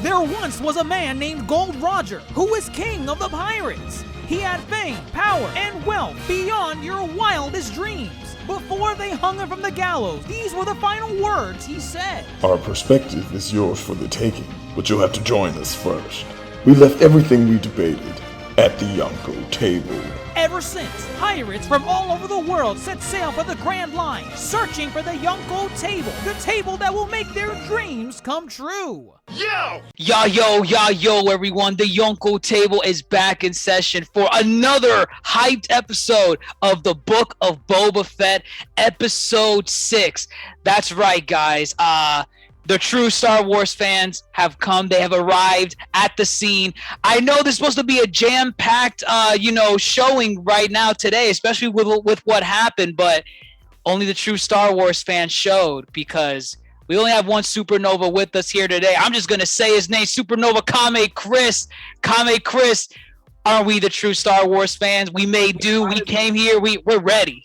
There once was a man named Gold Roger who was king of the pirates. He had fame, power, and wealth beyond your wildest dreams. Before they hung him from the gallows, these were the final words he said. Our perspective is yours for the taking, but you'll have to join us first. We left everything we debated at the Yonko Table. Ever since, pirates from all over the world set sail for the Grand Line, searching for the Yonko Table, the table that will make their dreams come true. Yo, everyone. The Yonko Table is back in session for another hyped episode of the Book of Boba Fett, episode 6. That's right, guys. The true Star Wars fans have come. They have arrived at the scene. I know there's supposed to be a jam-packed, showing right now today, especially with what happened, but only the true Star Wars fans showed because we only have one Supernova with us here today. I'm just going to say his name, Supernova Kame Chris. Kame Chris, are we the true Star Wars fans? We may do. We came here. We're ready.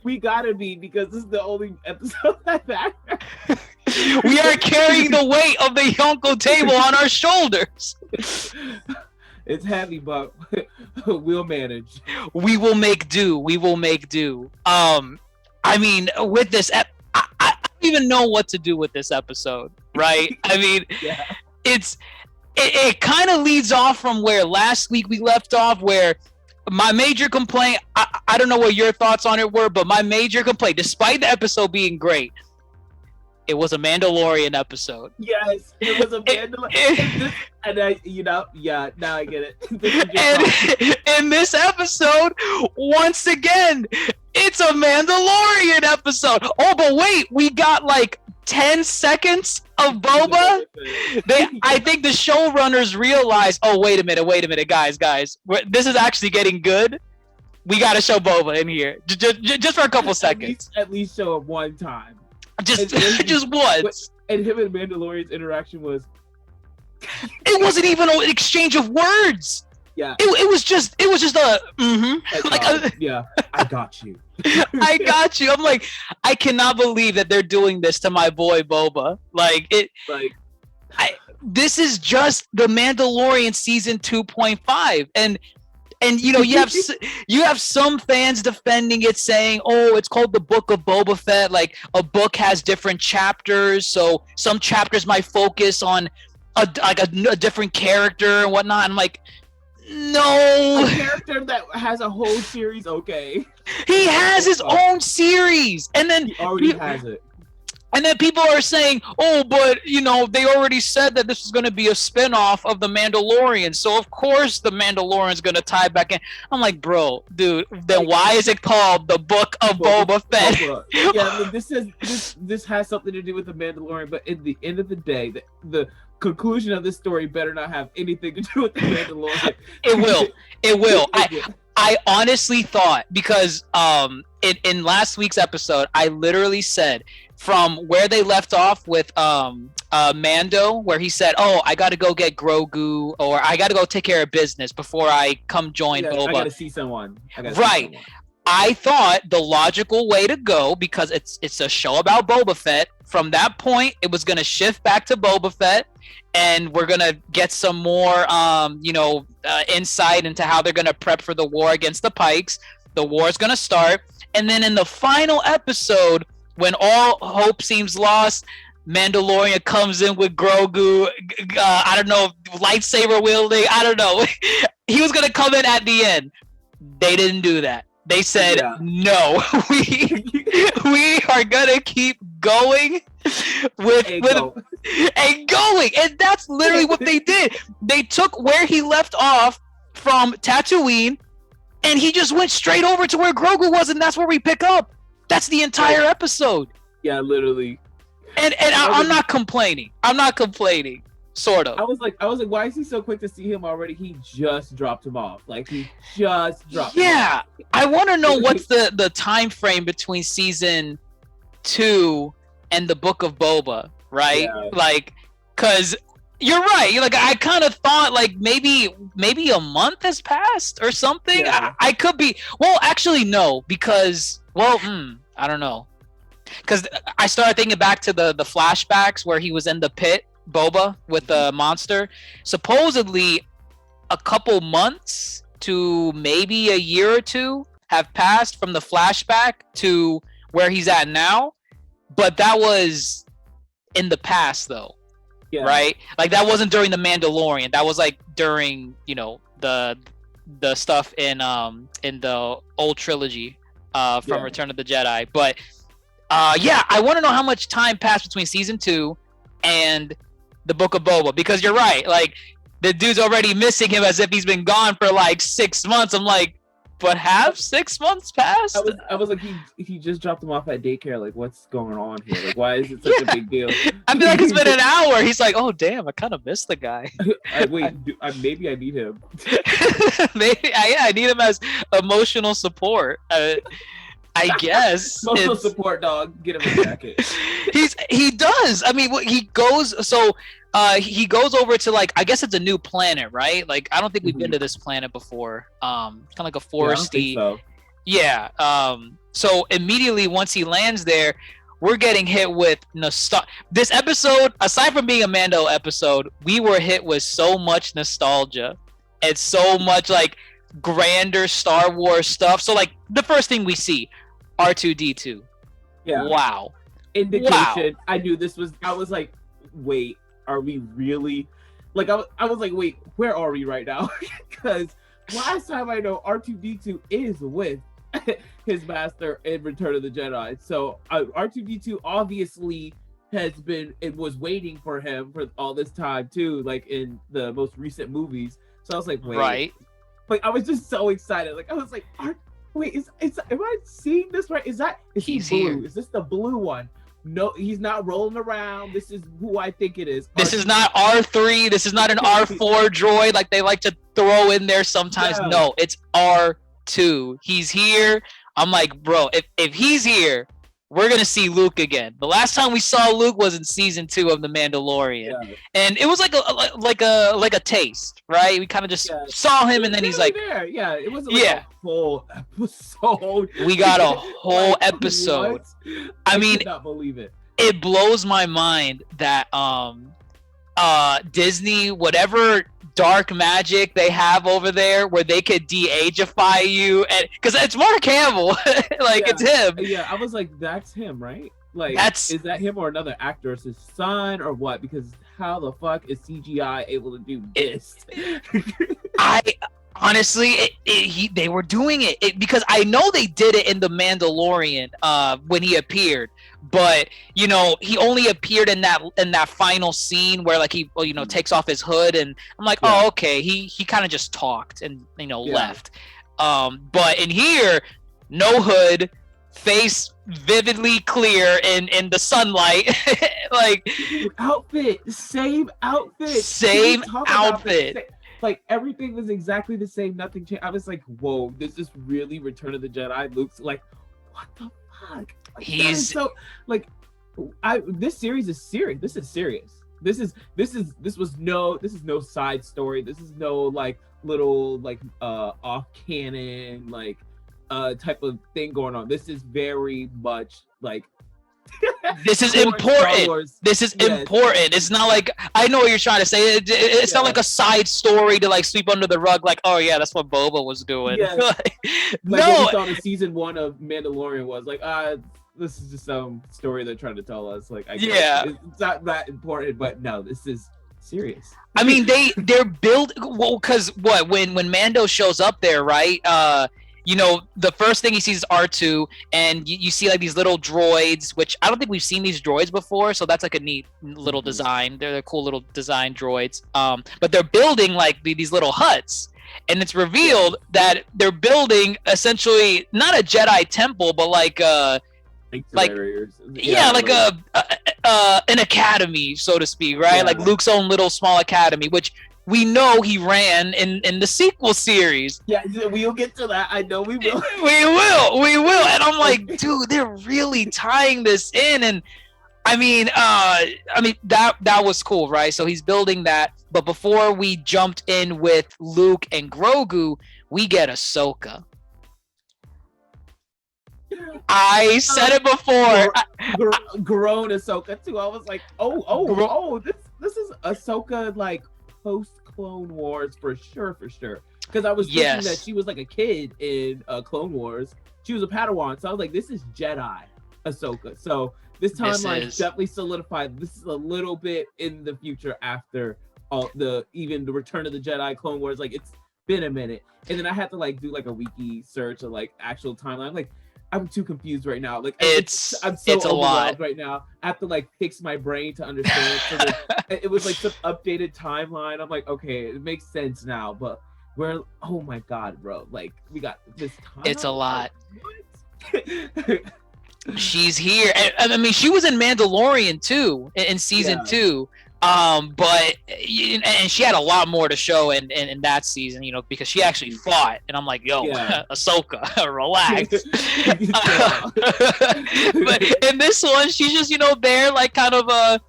We gotta be, because this is the only episode I've had. We are carrying the weight of the Yonko Table on our shoulders. It's heavy, but we'll manage. We will make do. I mean, with this, I don't even know what to do with this episode, right? I mean, yeah. It kind of leads off from where last week we left off, where my major complaint, I don't know what your thoughts on it were, but my major complaint, despite the episode being great, it was a Mandalorian episode. Yes, it was a Mandalorian. Now I get it. And in this episode, once again, it's a Mandalorian episode. Oh, but wait, we got like 10 seconds of Boba. I think the showrunners realized, oh, wait a minute, guys, this is actually getting good. We got to show Boba in here, just for a couple seconds. At least show it one time. Just once. And him and Mandalorian's interaction was... It wasn't even an exchange of words. Yeah. It was just a yeah, I got you. I got you. I'm like, I cannot believe that they're doing this to my boy Boba. This is just the Mandalorian season 2.5, and you have some fans defending it, saying, oh, it's called the Book of Boba Fett. Like, a book has different chapters, so some chapters might focus on a different character and whatnot. I'm like, no. A character that has a whole series, okay. He has his own series, and then he already has it. And then people are saying, oh, but, they already said that this is going to be a spinoff of The Mandalorian. So, of course, The Mandalorian's going to tie back in. I'm like, bro, dude, then why is it called The Book of Boba Fett? Yeah, I mean, this has something to do with The Mandalorian, but at the end of the day, the conclusion of this story better not have anything to do with The Mandalorian. It will. I honestly thought, because in last week's episode, I literally said, from where they left off with Mando, where he said, oh, I got to go get Grogu, or I got to go take care of business before I come join Boba. I got to see someone. Right. I thought the logical way to go, because it's a show about Boba Fett, from that point, it was going to shift back to Boba Fett, and we're going to get some more, insight into how they're going to prep for the war against the Pikes. The war is going to start. And then in the final episode, when all hope seems lost, Mandalorian comes in with Grogu, I don't know, lightsaber wielding, I don't know. He was going to come in at the end. They didn't do that. They said, no, we are going to keep going and going. And that's literally what they did. They took where he left off from Tatooine, and he just went straight over to where Grogu was, and that's where we pick up. That's the entire episode. Yeah, literally. And I'm not complaining. Sort of. I was like, why is he so quick to see him already? He just dropped him off. Him off. Yeah. I want to know what's the time frame between season 2 and the Book of Boba, right? Yeah. Cause you're right. I kind of thought maybe a month has passed or something. Yeah. I could be. Well, actually, no, because I don't know. Because I started thinking back to the flashbacks where he was in the pit Boba with the monster. Supposedly, a couple months to maybe a year or two have passed from the flashback to where he's at now, but that was in the past though. Yeah. Right? Like that wasn't during the Mandalorian. That was like during, you know, the stuff in the old trilogy from Return of the Jedi. But yeah, I want to know how much time passed between season 2 and the Book of Boba, because you're right. Like the dude's already missing him as if he's been gone for like 6 months. I'm like, but have 6 months passed? I was like, he just dropped him off at daycare. Like, what's going on here? Like, why is it such a big deal? I feel like it's been an hour. He's like, oh damn, I kind of missed the guy. Maybe I need him. Maybe I need him as emotional support. I guess emotional support dog. Get him a jacket. He does. I mean, he goes. So he goes over to, like, I guess it's a new planet, right? Like, I don't think we've been to this planet before. Kind of like a foresty. Yeah. So immediately once he lands there, we're getting hit with nostalgia. This episode, aside from being a Mando episode, we were hit with so much nostalgia and so much like grander Star Wars stuff. So like the first thing we see, R2-D2. Yeah. Wow. Indication. Wow. I knew this was. I was like, wait, are we really? Like I was like, wait, where are we right now? Because last time I know, R2-D2 is with his master in Return of the Jedi. So R2-D2 obviously was waiting for him for all this time too, like in the most recent movies. So I was like, wait. Right. Like I was just so excited. Like I was like, wait, am I seeing this right? Is he blue? Here. Is this the blue one? No, he's not rolling around. This is who I think it is. This is not R3. This is not an R4 droid like they like to throw in there sometimes. Yeah. No, it's R2. He's here. I'm like, bro, if he's here, we're gonna see Luke again. The last time we saw Luke was in season 2 of The Mandalorian, and it was like a taste, right? We kind of just saw him, and then he's like, there. Yeah, it wasn't like a whole episode. We got a whole episode. I mean, cannot believe it. It blows my mind that Disney, whatever dark magic they have over there where they could de-ageify you, and because it's Mark Hamill. It's him. Yeah, I was like, that's him, right? Like, is that him or another actor? Is his son or what? Because how the fuck is CGI able to do this? I honestly, they were doing it because I know they did it in The Mandalorian when he appeared. But you know, he only appeared in that final scene where like he takes off his hood, and I'm like, oh okay, he kind of just talked and left. But in here, no hood, face vividly clear in the sunlight. Like same outfit. Like everything was exactly the same, nothing changed. I was like, whoa, this is really Return of the Jedi. Luke's like, what the fuck? He's so like, this series is serious. This is serious. This is no side story. This is no like little like off canon like type of thing going on. This is very much like this is important. This is important. It's not like, I know what you're trying to say. It's not like a side story to like sweep under the rug. Like, oh yeah, that's what Boba was doing. Yeah. Like no, what we thought in season 1 of Mandalorian was like, this is just some story they're trying to tell us. Like, I guess it's not that important, but no, this is serious. I mean, they're because when Mando shows up there, right? The first thing he sees is R2, and you see like these little droids, which I don't think we've seen these droids before, so that's like a neat little design. They're cool little design droids. But they're building like these little huts, and it's revealed that they're building essentially not a Jedi temple, but like like an academy, so to speak, right? Yeah. Like Luke's own little small academy, which we know he ran in the sequel series. Yeah, we'll get to that. I know we will. we will. And I'm like, dude, they're really tying this in. And I mean that was cool, right? So he's building that. But before we jumped in with Luke and Grogu, we get Ahsoka. I said it before. Grown Ahsoka too. I was like, oh, Ahsoka like post Clone Wars for sure. Because I was thinking that she was like a kid in Clone Wars. She was a Padawan, so I was like, this is Jedi Ahsoka. So this timeline definitely solidified. This is a little bit in the future after the Return of the Jedi, Clone Wars. Like it's been a minute, and then I had to like do like a wiki search of like actual timeline. Like I'm too confused right now. Like I'm so overwhelmed right now. I have to like fix my brain to understand. So it was like some updated timeline. I'm like, okay, it makes sense now, but oh my god, bro, like we got this time. It's a lot. She's here, and I mean she was in Mandalorian too in season 2, but and she had a lot more to show in that season, you know, because she actually fought, and I'm like, yo, Ahsoka, relax. But in this one, she's just, you know, there like kind of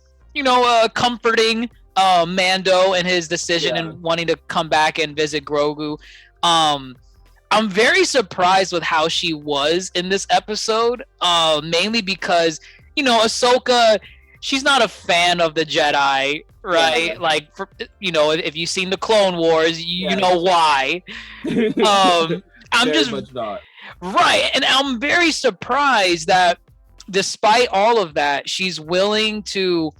comforting Mando and his decision and wanting to come back and visit Grogu. I'm very surprised with how she was in this episode, mainly because, you know, Ahsoka, she's not a fan of the Jedi, right? Like, you know, if you've seen the Clone Wars, you know why. I'm just much not. Right, and I'm very surprised that despite all of that, she's willing to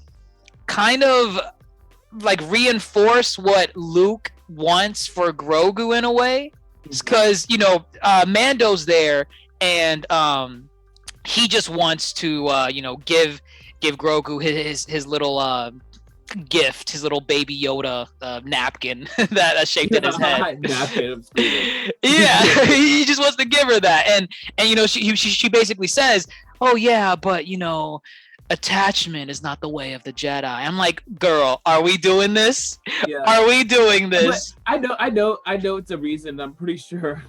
kind of like reinforce what Luke wants for Grogu in a way, because you know Mando's there, and he just wants to you know give Grogu his little gift, his little baby Yoda napkin that shaped in his head. Yeah, he just wants to give her that, and you know she basically says, oh yeah, but you know, attachment is not the way of the Jedi. I'm like, girl, are we doing this? Are we doing this? But I know it's a reason. I'm pretty sure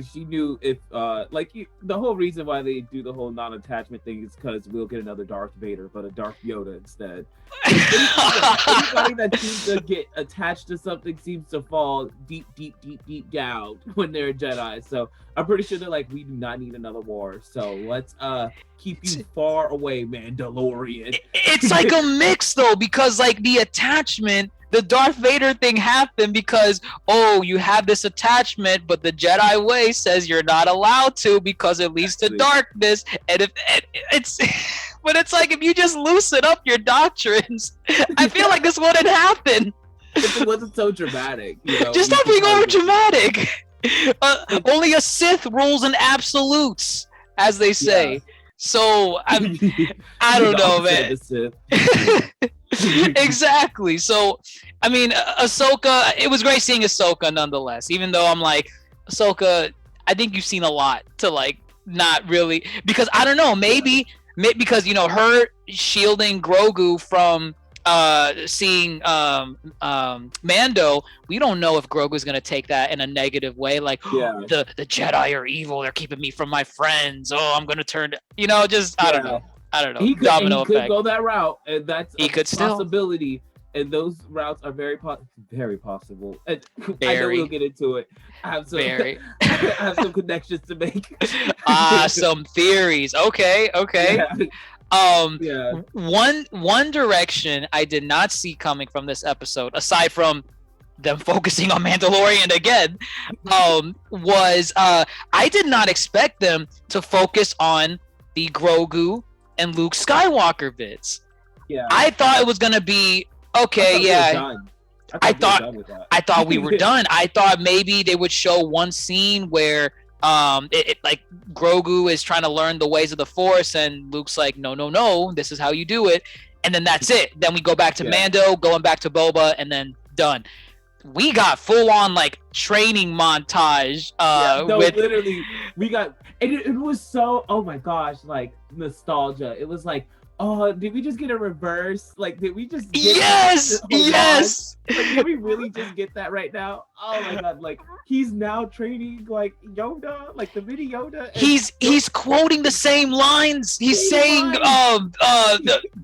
she knew if the whole reason why they do the whole non-attachment thing is because we'll get another Darth Vader, but a Darth Yoda instead. Anybody that seems to get attached to something seems to fall deep down when they're a Jedi. So I'm pretty sure they're like, we do not need another war. So let's keep you far away, Mandalorian. It's like a mix though, because like the attachment, the Darth Vader thing happened because, oh, you have this attachment, but the Jedi way says you're not allowed to because it leads to darkness. And but it's like, if you just loosen up your doctrines, I feel like this wouldn't happen. If it wasn't so dramatic, you know, just stop being over dramatic. Only a Sith rules in absolutes, as they say. Yeah. So I don't know, man. Exactly. So I mean, Ahsoka, it was great seeing Ahsoka nonetheless, even though I'm like, Ahsoka, I think you've seen a lot to like not really, because I don't know, maybe because, you know, her shielding Grogu from seeing Mando, we don't know if Grogu's gonna take that in a negative way, like the Jedi are evil, they're keeping me from my friends, I'm gonna turn, you know, just I don't know. He could effect. Go that route, and that's a possibility. And those routes are very possible. And I know we'll get into it. I have some connections to make. Some theories. Okay. Yeah. One direction I did not see coming from this episode, aside from them focusing on Mandalorian again, was I did not expect them to focus on the Grogu and Luke Skywalker bits. Yeah. I thought it was gonna be okay. I thought we were done. I thought maybe they would show one scene where like Grogu is trying to learn the ways of the Force, and Luke's like, no, this is how you do it, and then that's it. Then we go back to Mando, going back to Boba, and then done. We got full on like training montage. Literally, we got, and it was so, oh my gosh, like nostalgia. It was like, oh, did we just get a reverse? Like, did we just get yes. Like, did we really just get that right now? Oh my god, like he's now training like Yoda, like the mini Yoda. He's quoting the same lines. He's saying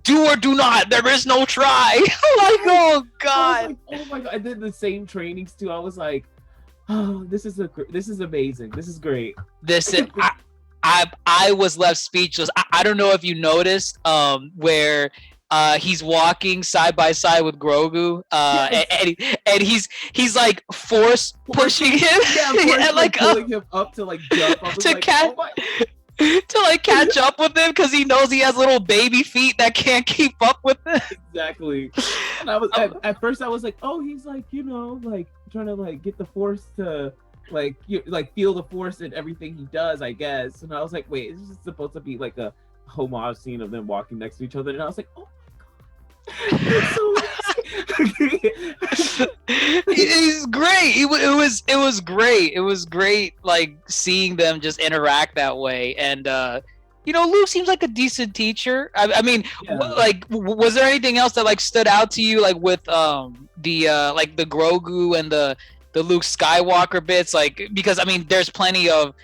do or do not. There is no try. Like, oh god. Oh my god. I did the same trainings too. I was like, oh, this is amazing. This is great. I was left speechless. I don't know if you noticed where he's walking side by side with Grogu, and he's like force pushing him, and like pulling him up to like jump. I was to like, catch. oh my. To like catch up with him because he knows he has little baby feet that can't keep up with him. Exactly. And I was at first I was like, oh, he's like, you know, like trying to like get the force to like feel the force in everything he does, I guess. And I was like, wait, is this supposed to be like a homage scene of them walking next to each other? And I was like, oh my god. It's great. It was great. It was great, like seeing them just interact that way. And you know, Luke seems like a decent teacher. I mean, like, was there anything else that like stood out to you, like with the like the Grogu and the Luke Skywalker bits? Like, because I mean, there's plenty of,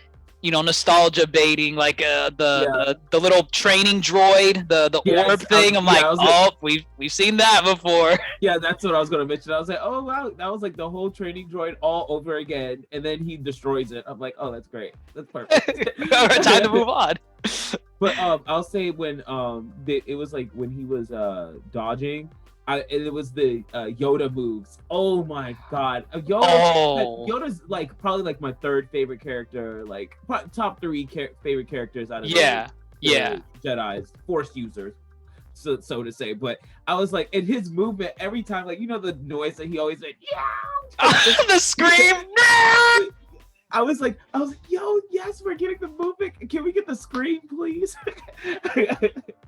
you know, nostalgia baiting, like the little training droid, the orb thing. I'm like, oh, we've seen that before. Yeah, that's what I was gonna mention. I was like, oh wow, that was like the whole training droid all over again, and then he destroys it. I'm like, oh, that's great, that's perfect. Time to move on. But I'll say when it was like when he was dodging. It was the Yoda moves. Oh my god, Yoda's like probably like my third favorite character, like top three favorite characters out of the Jedi's Force users, so to say. But I was like, in his movement every time, like, you know, the noise that he always said, the scream. I was like, yo, yes, we're getting the movement. Can we get the scream, please?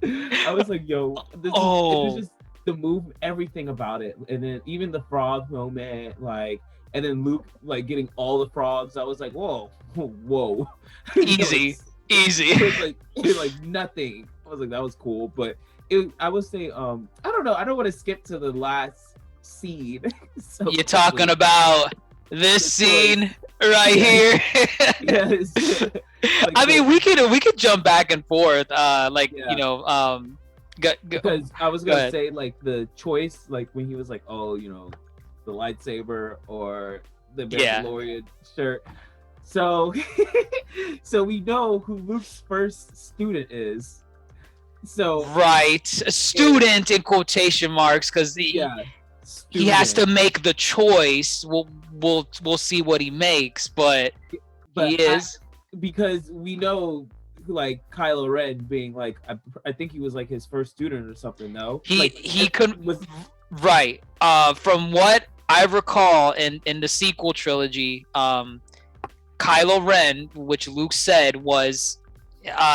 I was like, yo, this is just the move, everything about it. And then even the frog moment, like, and then Luke like getting all the frogs. I was like, whoa. Easy. It was like nothing. I was like, that was cool. But I would say, I don't know, I don't want to skip to the last scene. So you're talking about this scene right here. Yes. Like, I mean, we could jump back and forth, you know, because I was gonna say, like, the choice, like when he was like, oh, you know, the lightsaber or the Mandalorian shirt. So we know who Luke's first student is. So right, a student in quotation marks, because he has to make the choice. We'll see what he makes, but he is, because we know, like, Kylo Ren being like, I think he was like his first student or something. No, he couldn't. Right. From what I recall in the sequel trilogy, Kylo Ren, which Luke said was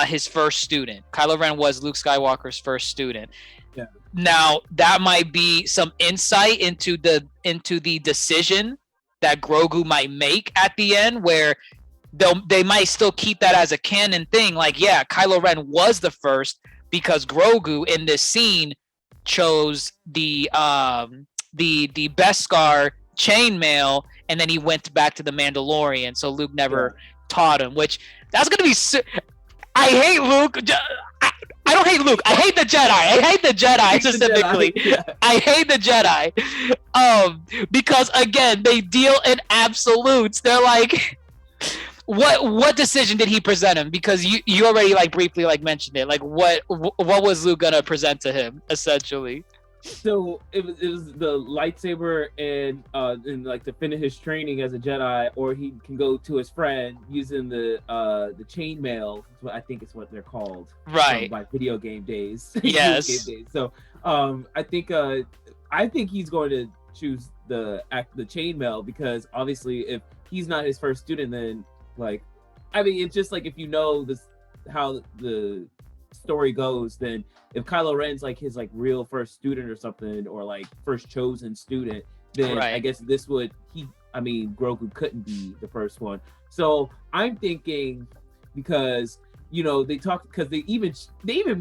his first student. Kylo Ren was Luke Skywalker's first student. Yeah. Now that might be some insight into the decision that Grogu might make at the end, where they might still keep that as a canon thing. Like, yeah, Kylo Ren was the first because Grogu in this scene chose the Beskar chainmail, and then he went back to the Mandalorian. So Luke never taught him, which that's gonna be. I hate Luke. I don't hate Luke. I hate the Jedi. I hate the Jedi specifically. I hate the Jedi. Because again, they deal in absolutes. They're like, what decision did he present him? Because you already like briefly like mentioned it. Like what was Luke gonna present to him essentially? So it was the lightsaber and like to finish his training as a Jedi, or he can go to his friend using the chainmail. I think it's what they're called. Right. By video game days. Yes. Video game days. So I think he's going to choose the chainmail, because obviously if he's not his first student, then like, I mean, it's just like, if you know this how the story goes, then if Kylo Ren's like his like real first student or something, or like first chosen student, then I guess Grogu couldn't be the first one. So I'm thinking, because, you know, they talked, because they even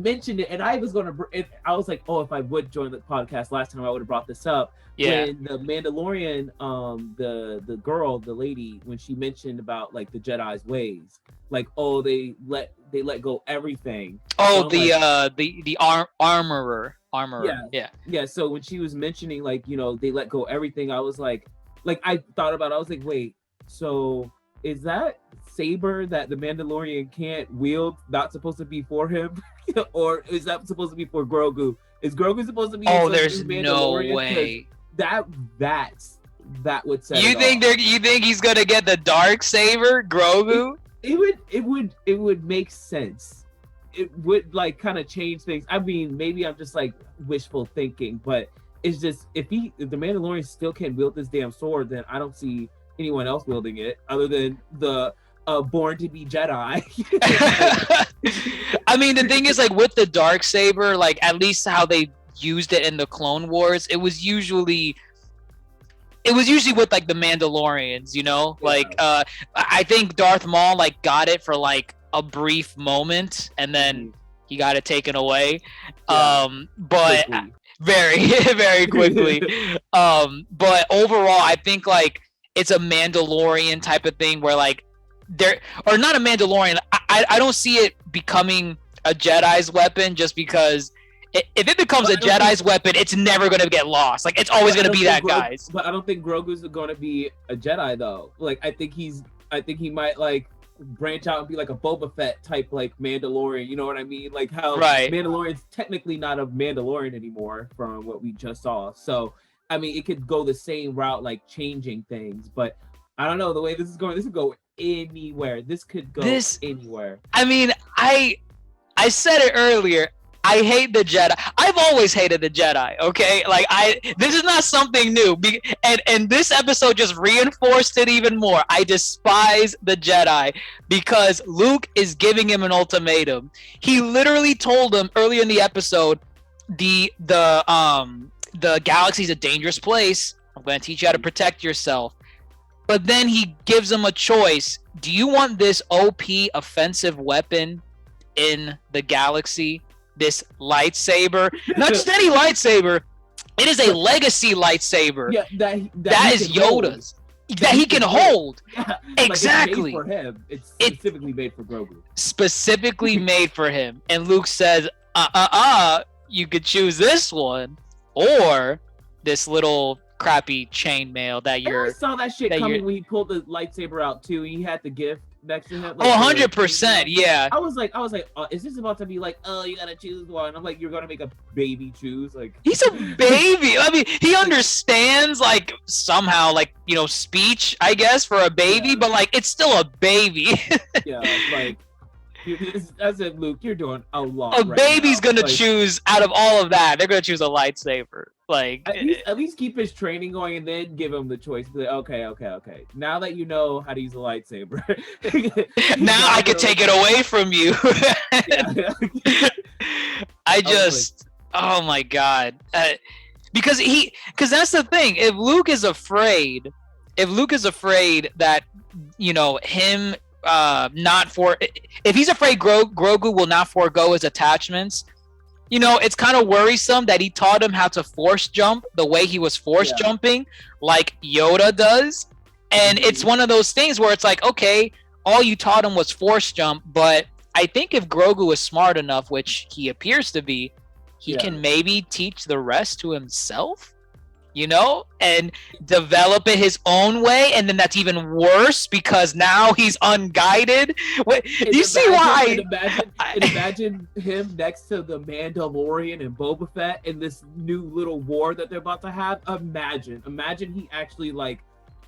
mentioned it, and I was like, oh, if I would join the podcast last time, I would have brought this up. When the Mandalorian, the lady, when she mentioned about like the Jedi's ways, like, oh, they let go everything. Oh, the armorer. Yeah. So when she was mentioning, like, you know, they let go everything, I was like I thought about it. I was like, wait, so is that saber that the Mandalorian can't wield not supposed to be for him? Or is that supposed to be for Grogu? Is Grogu supposed to be? Oh, supposed to there's be no Mandalorian? 'Cause way. That would set You it think off. you think he's gonna get the dark saber, Grogu? It would make sense. It would like kind of change things. I mean, maybe I'm just like wishful thinking, but it's just if the Mandalorian still can't wield this damn sword, then I don't see anyone else wielding it other than the born to be Jedi. I mean, the thing is, like with the dark saber, like at least how they used it in the Clone Wars, it was usually with like the Mandalorians, you know, like I think Darth Maul like got it for like a brief moment and then he got it taken away, but Quickly. very very quickly. But overall I think like it's a Mandalorian type of thing where like there, or not a Mandalorian, I don't see it becoming a Jedi's weapon, just because if it becomes a Jedi's weapon, it's never going to get lost. Like, it's always going to be that guy's. But I don't think Grogu's going to be a Jedi, though. Like, I think he might, like, branch out and be like a Boba Fett type, like, Mandalorian. You know what I mean? Like, how Mandalorian's technically not a Mandalorian anymore from what we just saw. So, I mean, it could go the same route, like, changing things. But I don't know. The way this could go anywhere. This could go anywhere. I mean, I said it earlier. I hate the Jedi. I've always hated the Jedi, okay? Like, this is not something new. And this episode just reinforced it even more. I despise the Jedi because Luke is giving him an ultimatum. He literally told him earlier in the episode, the galaxy's a dangerous place. I'm going to teach you how to protect yourself. But then he gives him a choice. Do you want this OP offensive weapon in the galaxy? This lightsaber, not just any lightsaber, it is a legacy lightsaber. Yeah, that is Yoda's. That he can hold. Yeah, exactly. Like it's made for him. It's specifically made for Grogu. Specifically made for him. And Luke says, you could choose this one or this little crappy chainmail that I saw that shit coming when he pulled the lightsaber out too. He had the gift next to him. Like, 100%, yeah. I was like, is this about to be like, oh, you gotta choose one? I'm like, you're gonna make a baby choose? Like, he's a baby. I mean, he understands like somehow, like, you know, speech, I guess, for a baby, but like it's still a baby. Yeah, like. I said, Luke, you're doing a lot. A baby's gonna choose out of all of that. They're gonna choose a lightsaber. Like, at least keep his training going and then give him the choice. Be like, okay. Now that you know how to use a lightsaber, now I can take it away from you. Oh my god, because that's the thing. If Luke is afraid that, you know, him. If he's afraid Grogu will not forego his attachments, you know, it's kind of worrisome that he taught him how to force jump the way he was force jumping, like Yoda does. And it's one of those things where it's like, okay, all you taught him was force jump, but I think if Grogu is smart enough, which he appears to be, he can maybe teach the rest to himself, you know, and develop it his own way. And then that's even worse because now he's unguided. You see why? Imagine him next to the Mandalorian and Boba Fett in this new little war that they're about to have. Imagine he actually like,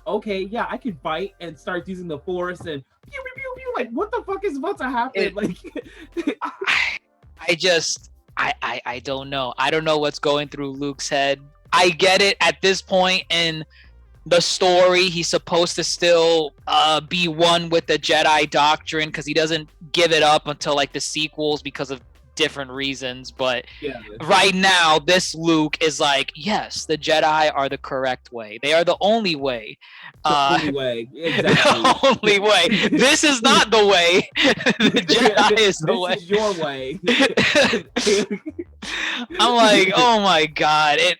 okay, yeah, I can fight, and starts using the Force and pew pew pew pew. Like, what the fuck is about to happen? I don't know. I don't know what's going through Luke's head. I get it at this point in the story. He's supposed to still be one with the Jedi doctrine because he doesn't give it up until like the sequels because of different reasons. But right now, this Luke is like, yes, the Jedi are the correct way. They are the only way. Only way. Exactly. The only way. This is not the way. The Jedi is the way. This is your way. I'm like, oh my god, it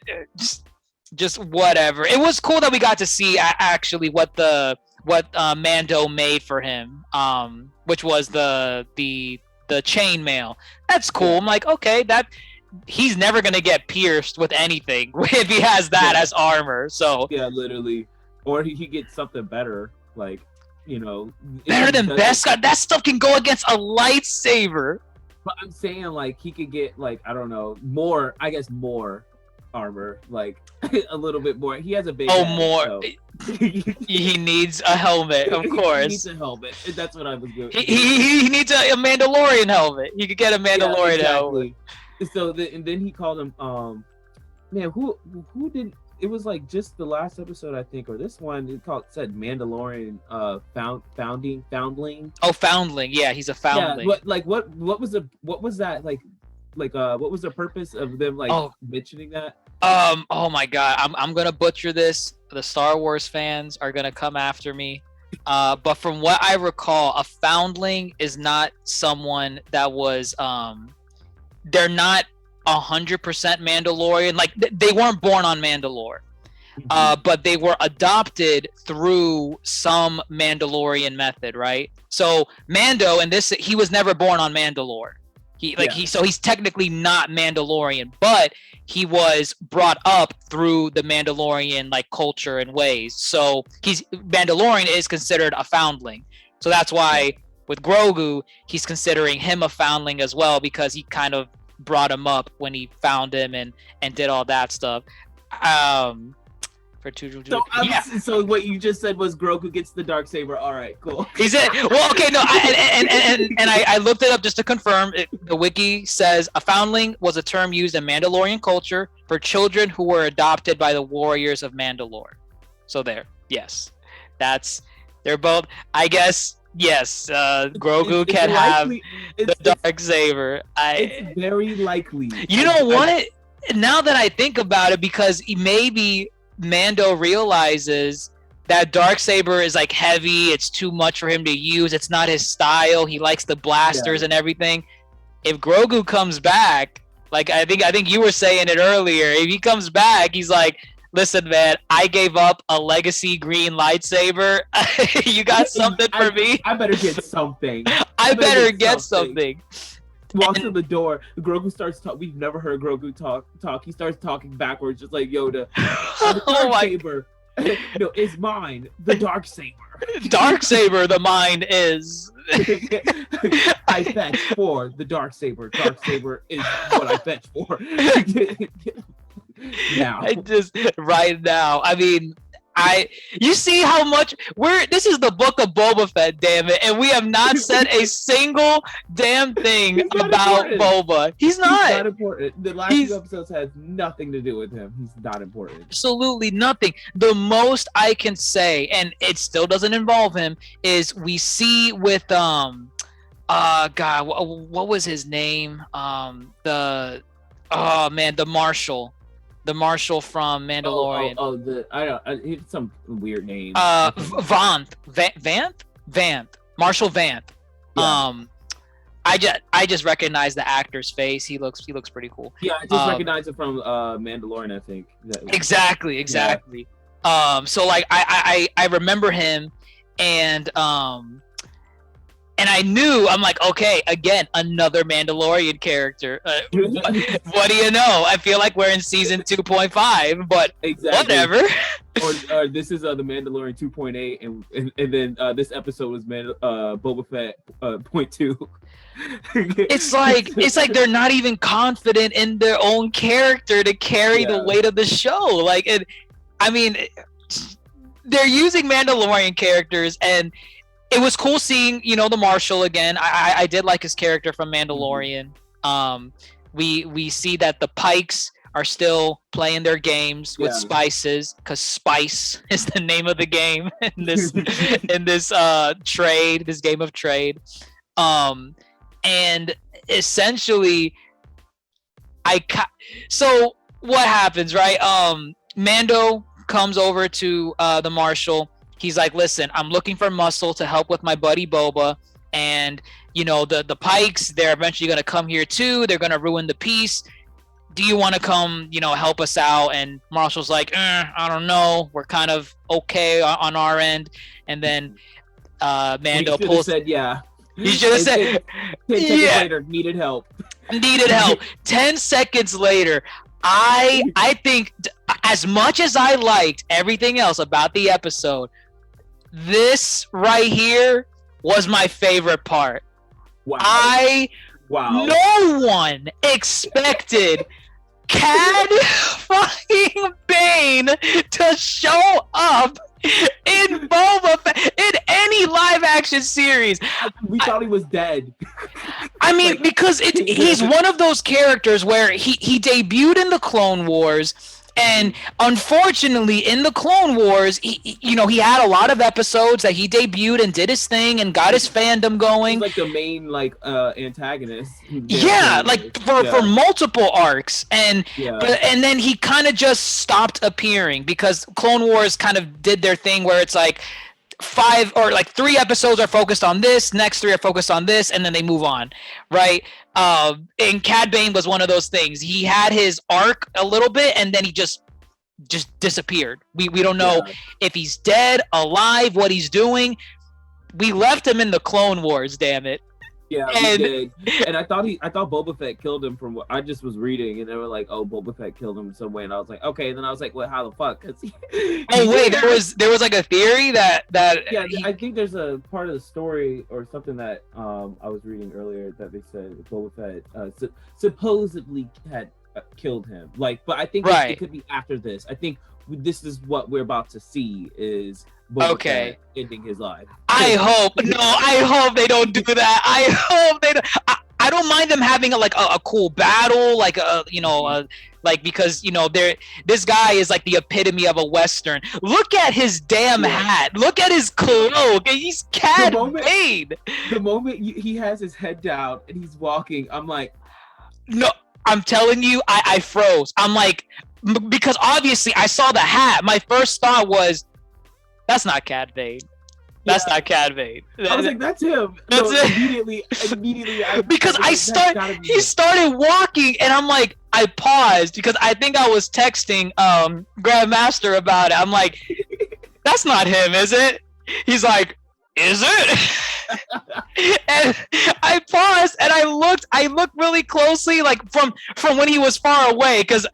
just whatever. It was cool that we got to see actually what Mando made for him, which was the chainmail. That's cool. I'm like, okay, that he's never gonna get pierced with anything if he has that as armor. So yeah, literally, or he gets something better, like, you know, better than best. That stuff can go against a lightsaber. But I'm saying like he could get like I don't know more. I guess more armor, like a little bit more. He has a big. Oh, head, more. so. He needs a helmet, of course. He needs a helmet. That's what I was doing. He needs a Mandalorian helmet. He could get a Mandalorian helmet. So and then he called him man, who did it was like just the last episode I think, or this one it said Mandalorian foundling. Oh, foundling. Yeah, he's a foundling. Yeah, what was that like what was the purpose of them mentioning that? Oh my god, I'm gonna butcher this. The Star Wars fans are gonna come after me. But from what I recall, a foundling is not someone that was they're not 100% Mandalorian. Like they weren't born on Mandalore. But they were adopted through some Mandalorian method, right? So Mando, and this, he was never born on Mandalore. So he's technically not Mandalorian, but he was brought up through the Mandalorian like culture and ways. So Mandalorian is considered a foundling. So that's why with Grogu, he's considering him a foundling as well, because he kind of brought him up when he found him and did all that stuff. So what you just said was Grogu gets the Darksaber. All right, cool. Is it? Well, okay, no, I looked it up just to confirm. The wiki says a foundling was a term used in Mandalorian culture for children who were adopted by the warriors of Mandalore. So yes, they're both. I guess yes. Grogu can have the Darksaber. It's very likely. You know what? Now that I think about it, because maybe Mando realizes that Darksaber is like heavy, it's too much for him to use, it's not his style, he likes the blasters and everything. If Grogu comes back, like I think you were saying it earlier, if he comes back, he's like, listen man, I gave up a legacy green lightsaber. You got something for me? I better get something. I better get something. Walks to the door. Grogu starts talking. We've never heard Grogu talk. He starts talking backwards, just like Yoda. The Darksaber, no, it's mine. The Darksaber. Darksaber, the mine is. I fetch for the Darksaber. Darksaber is what I fetch for. Now. Right now. I mean, you see how much this is the Book of Boba Fett, damn it, and we have not said a single damn thing about Boba. He's not important. The last few episodes has nothing to do with him. He's not important. Absolutely nothing. The most I can say, and it still doesn't involve him, is we see with God, what was his name? The Marshal. The Marshal from Mandalorian. It's some weird name. Vanth. Marshal Vanth. Yeah. I just recognize the actor's face. He looks pretty cool. Yeah, I just recognize it from Mandalorian, I think. Exactly. Yeah. So like I remember him, and I knew, I'm like, okay, again, another Mandalorian character. What do you know? I feel like we're in season 2.5, but whatever. Or this is the Mandalorian 2.8, and then this episode was Boba Fett .2. It's like they're not even confident in their own character to carry the weight of the show. Like, I mean, they're using Mandalorian characters, and it was cool seeing, the Marshal again. I did like his character from Mandalorian. We see that the Pikes are still playing their games with spices, because spice is the name of the game in this trade, this game of trade. And essentially, so what happens, right? Mando comes over to the Marshal. He's like, listen, I'm looking for muscle to help with my buddy Boba. And, the Pikes, they're eventually going to come here too. They're going to ruin the peace. Do you want to come, help us out? And Marshal's like, I don't know. We're kind of okay on our end. And then Mando pulls. Said, yeah. You should have said, 10 seconds later, needed help. 10 seconds later, I think, as much as I liked everything else about the episode, this right here was my favorite part. Wow. I Wow. No one expected Cad fucking Bane to show up in Boba Fett in any live action series. We thought he was dead. I mean, because he's one of those characters where he debuted in the Clone Wars, and unfortunately in the Clone Wars, he had a lot of episodes that he debuted and did his thing and got his fandom going. He's like the main antagonist. Yeah, like for multiple arcs, and and then he kind of just stopped appearing because Clone Wars kind of did their thing where it's like 5 or like 3 episodes are focused on this, next 3 are focused on this, and then they move on, right? And Cad Bane was one of those things. He had his arc a little bit, and then he just disappeared. We don't know if he's dead, alive, what he's doing. We left him in the Clone Wars, damn it. Yeah, we did. And I thought Boba Fett killed him from what I just was reading, and they were like, "Oh, Boba Fett killed him some way," and I was like, "Okay." And then I was like, "Well, how the fuck?" There was like a theory that I think there's a part of the story or something that I was reading earlier that they said Boba Fett supposedly had killed him. Like, but I think it could be after this. I think this is what we're about to see is Boba Fett ending his life. I hope they don't do that. I hope they don't. I don't mind them having a cool battle, because this guy is like the epitome of a Western. Look at his damn hat. Look at his cloak. He's Cad Bane. The moment he has his head down and he's walking, I'm like, no. I'm telling you, I froze. I'm like, because obviously I saw the hat. My first thought was, that's not Cad Bane. That's not Cad Bane. I was like, that's him. That's it. Immediately. Because he started walking, and I'm like, I paused because I think I was texting Grandmaster about it. I'm like, that's not him, is it? He's like, is it? And I paused and I looked really closely, like from when he was far away, because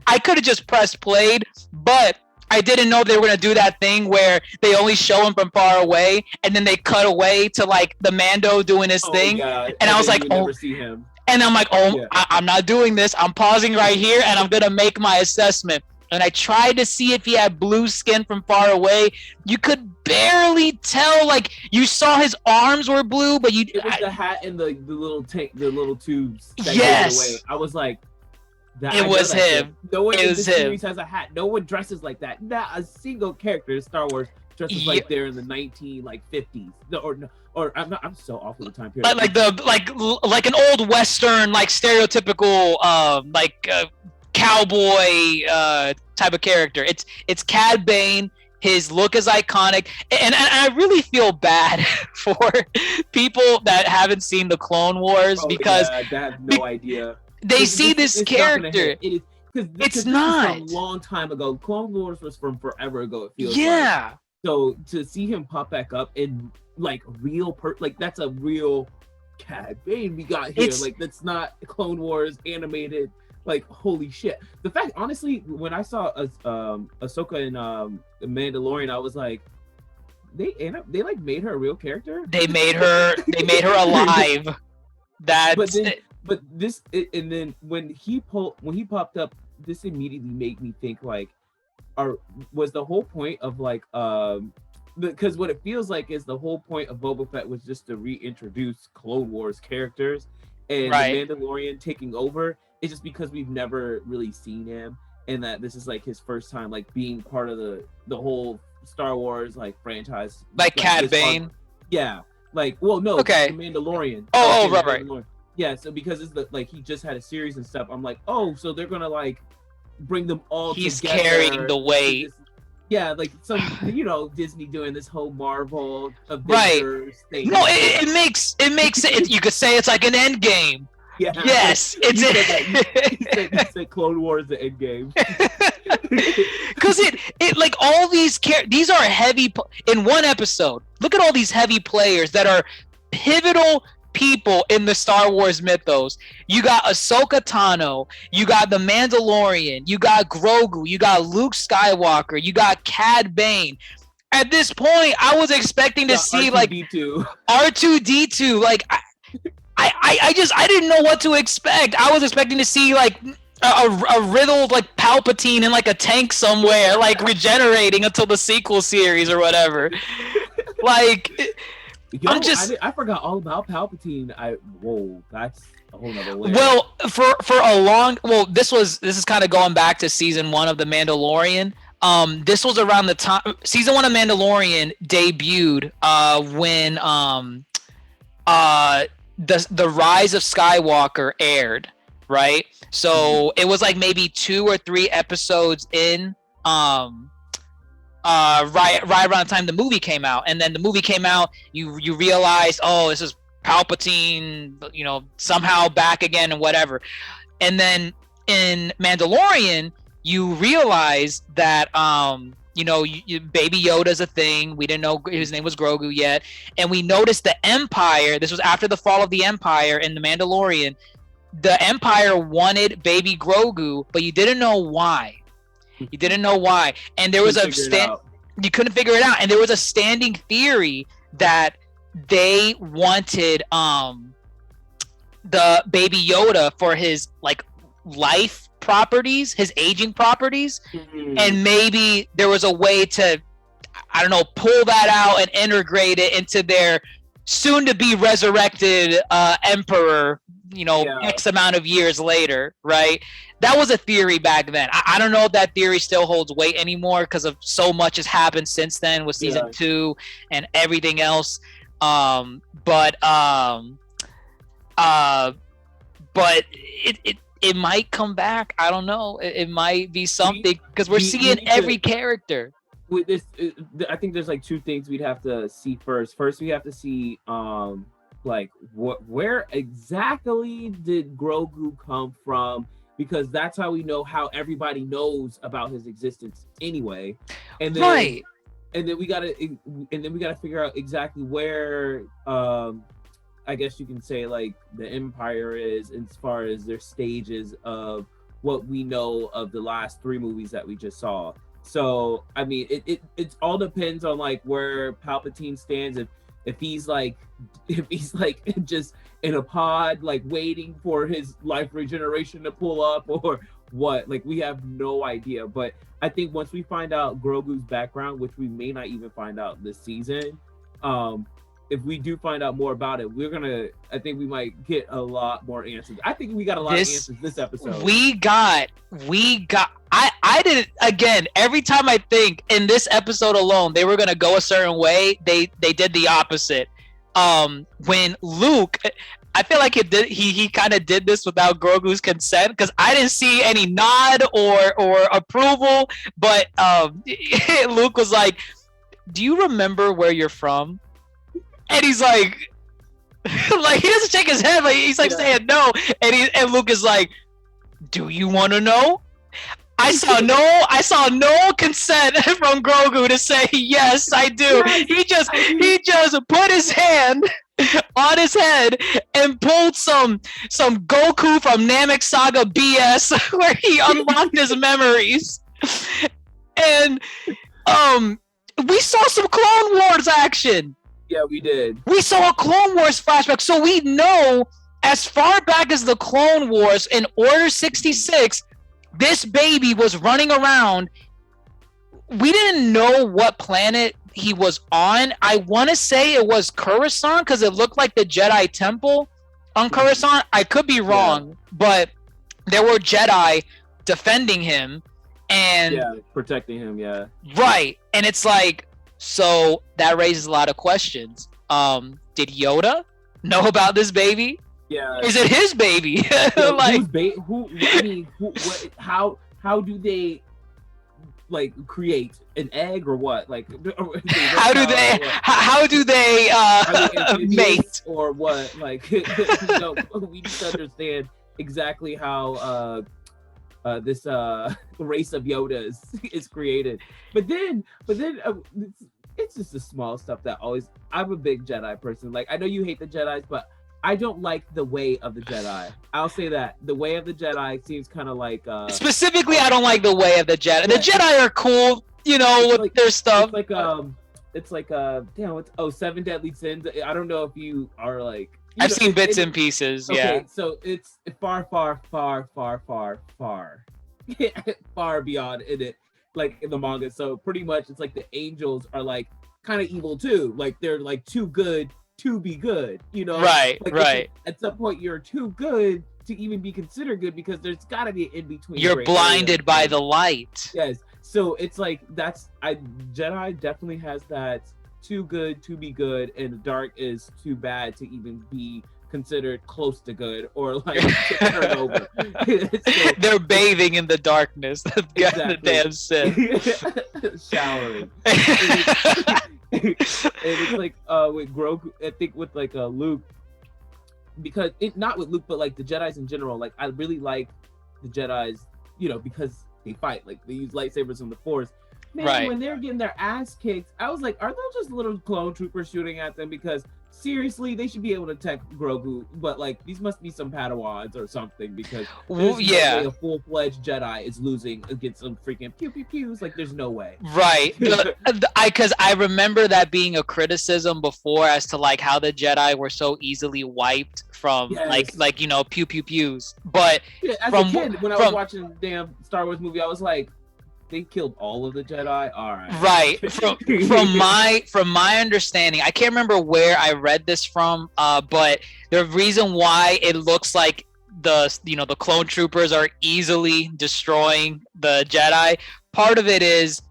I could have just pressed played, but I didn't know they were gonna do that thing where they only show him from far away and then they cut away to like the Mando doing his thing. God. And I was like, never see him. And I'm like, I'm not doing this. I'm pausing right here and I'm gonna make my assessment. And I tried to see if he had blue skin from far away. You could barely tell. Like, you saw his arms were blue, but it was the hat and the little tubes. Yes. Away. I was like, it was him. No one in this series has a hat. No one dresses like that. Not a single character in Star Wars dresses like they're in the 1950s. I'm so off with the time period. Like an old Western, like stereotypical, cowboy type of character. It's Cad Bane. His look is iconic, and I really feel bad for people that haven't seen the Clone Wars because they have no idea. They see this character. It's not a long time ago. Clone Wars was from forever ago. It feels like. So to see him pop back up in like real that's a real Cad Bane we got here. That's not Clone Wars animated. Like, holy shit. The fact, honestly, when I saw Ahsoka in Mandalorian, I was like, they like made her a real character? They made her alive. And then when he popped up, this immediately made me think like, was the whole point of like because what it feels like is the whole point of Boba Fett was just to reintroduce Clone Wars characters, and the Mandalorian taking over. It's just because we've never really seen him, and that this is like his first time like being part of the whole Star Wars like franchise. Like Cad Bane? Yeah. Like, well, no, the Mandalorian. Right. Yeah, so because it's he just had a series and stuff, I'm like, oh, so they're gonna like bring them all together. He's carrying the weight. Yeah, like some Disney doing this whole Marvel Avengers thing. No, it makes sense. You could say it's like an end game. Yeah. Yes, he said Clone Wars the end game. Because it like all these these are heavy in one episode. Look at all these heavy players that are pivotal people in the Star Wars mythos. You got Ahsoka Tano, you got the Mandalorian, you got Grogu, you got Luke Skywalker, you got Cad Bane. At this point, I was expecting to see R2-D2. like R2-D2. Like I didn't know what to expect. I was expecting to see like a riddled like Palpatine in like a tank somewhere, like regenerating until the sequel series or whatever. Like, I forgot all about Palpatine. That's a whole nother layer. Well, for a long, this is kind of going back to season 1 of The Mandalorian. This was around the time season 1 of Mandalorian debuted when the Rise of Skywalker aired, right? So it was like maybe 2 or 3 episodes in, right around the time the movie came out. And then the movie came out, you realize, oh, this is Palpatine, you know, somehow back again and whatever. And then in Mandalorian, you realize that you know, Baby Yoda's a thing. We didn't know his name was Grogu yet. And we noticed the Empire, this was after the fall of the Empire in The Mandalorian, the Empire wanted Baby Grogu, but you didn't know why. You didn't know why. And there was you couldn't figure it out. And there was a standing theory that they wanted the Baby Yoda for his like life properties, his aging properties, and maybe there was a way to, I don't know, pull that out and integrate it into their soon to be resurrected emperor, you know, X amount of years later, right? That was a theory back then. I don't know if that theory still holds weight anymore because of so much has happened since then with season 2 and everything else. But it might come back. I don't know. It might be something because we're seeing every character. With this, I think there's like 2 things we'd have to see first. First, we have to see like where exactly did Grogu come from, because that's how we know how everybody knows about his existence anyway. And then and then we gotta figure out exactly where I guess you can say like the Empire is as far as their stages of what we know of the last 3 movies that we just saw. So I mean, it all depends on like where Palpatine stands. If he's like just in a pod like waiting for his life regeneration to pull up or what, like we have no idea. But I think once we find out Grogu's background, which we may not even find out this season, if we do find out more about it, I think we might get a lot more answers. I think we got a lot of answers this episode. I didn't, again, every time I think in this episode alone they were gonna go a certain way, they did the opposite. When Luke, I feel like he kind of did this without Grogu's consent, because I didn't see any nod or approval, but Luke was like, do you remember where you're from? And he's like he doesn't shake his head, like he's like saying no, and Luke is like, do you want to know? I saw no consent from Grogu to say yes, I do. He just put his hand on his head and pulled some Goku from Namek Saga BS where he unlocked his memories. And we saw some Clone Wars action. Yeah, we did. We saw a Clone Wars flashback, so we know as far back as the Clone Wars in Order 66, this baby was running around. We didn't know what planet he was on. I want to say it was Coruscant because it looked like the Jedi Temple on Coruscant. I could be wrong, but there were Jedi defending him and protecting him. Yeah, right. And it's like, so that raises a lot of questions. Did Yoda know about this baby? Yeah. Is it his baby? Like, how do they like create an egg or what? Like, how do they mate or what? Like, we need to understand exactly how this race of Yoda is created. But then it's just the small stuff that always. I'm a big Jedi person. Like, I know you hate the Jedis, but I don't like the way of the Jedi. I'll say that the way of the Jedi seems kind of like. Specifically, I don't like the way of the Jedi. The Jedi are cool, you know, with like, their stuff. It's like 7 Deadly Sins. I don't know if you are like I've seen bits and pieces. Yeah. Okay, so it's far beyond in it, like in the manga. So pretty much, it's like the angels are like kind of evil too. Like they're like too good to be good. You know? Right. Like, Right. At some point, you're too good to even be considered good because there's got to be an in between. You're blinded by the light. Yes. So it's like Jedi definitely has that too good to be good, and the dark is too bad to even be considered close to good or like to turn over. So, they're bathing in the darkness. The damn Sith. Showering. And it's like with Grogu, I think with like Luke, because not with Luke, but like the Jedis in general. Like I really like the Jedis, because they fight, like they use lightsabers in the Force. Man, right. When they're getting their ass kicked, I was like, are those just little clone troopers shooting at them? Because seriously, they should be able to tech Grogu, but like these must be some Padawans or something, because there's no way a full-fledged Jedi is losing against some freaking pew pew pews. Like there's no way. Right. Because I remember that being a criticism before as to like how the Jedi were so easily wiped from like pew pew pews. But as a kid, when I was watching the damn Star Wars movie, I was like, they killed all of the Jedi. All right. Right. From my understanding, I can't remember where I read this from. But the reason why it looks like the clone troopers are easily destroying the Jedi, part of it is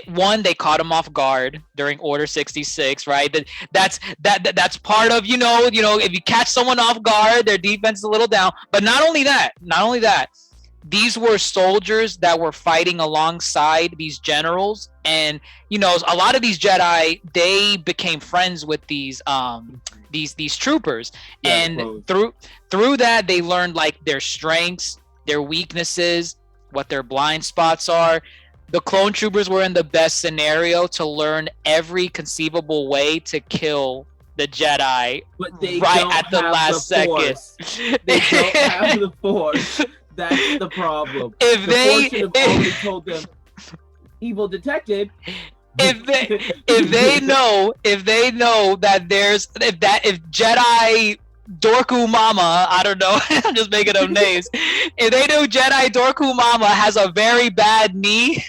one, they caught him off guard during Order 66, right? That's part of if you catch someone off guard, their defense is a little down. But not only that. These were soldiers that were fighting alongside these generals, and a lot of these Jedi, they became friends with these troopers, and through that they learned like their strengths, their weaknesses, what their blind spots are. The clone troopers were in the best scenario to learn every conceivable way to kill the Jedi, but they right don't at the have last second. They don't have the Force. That's the problem. If they should have only told them, evil detected. If they know that if Jedi Dorku Mama, I don't know, I'm just making up names. If they know Jedi Dorku Mama has a very bad knee,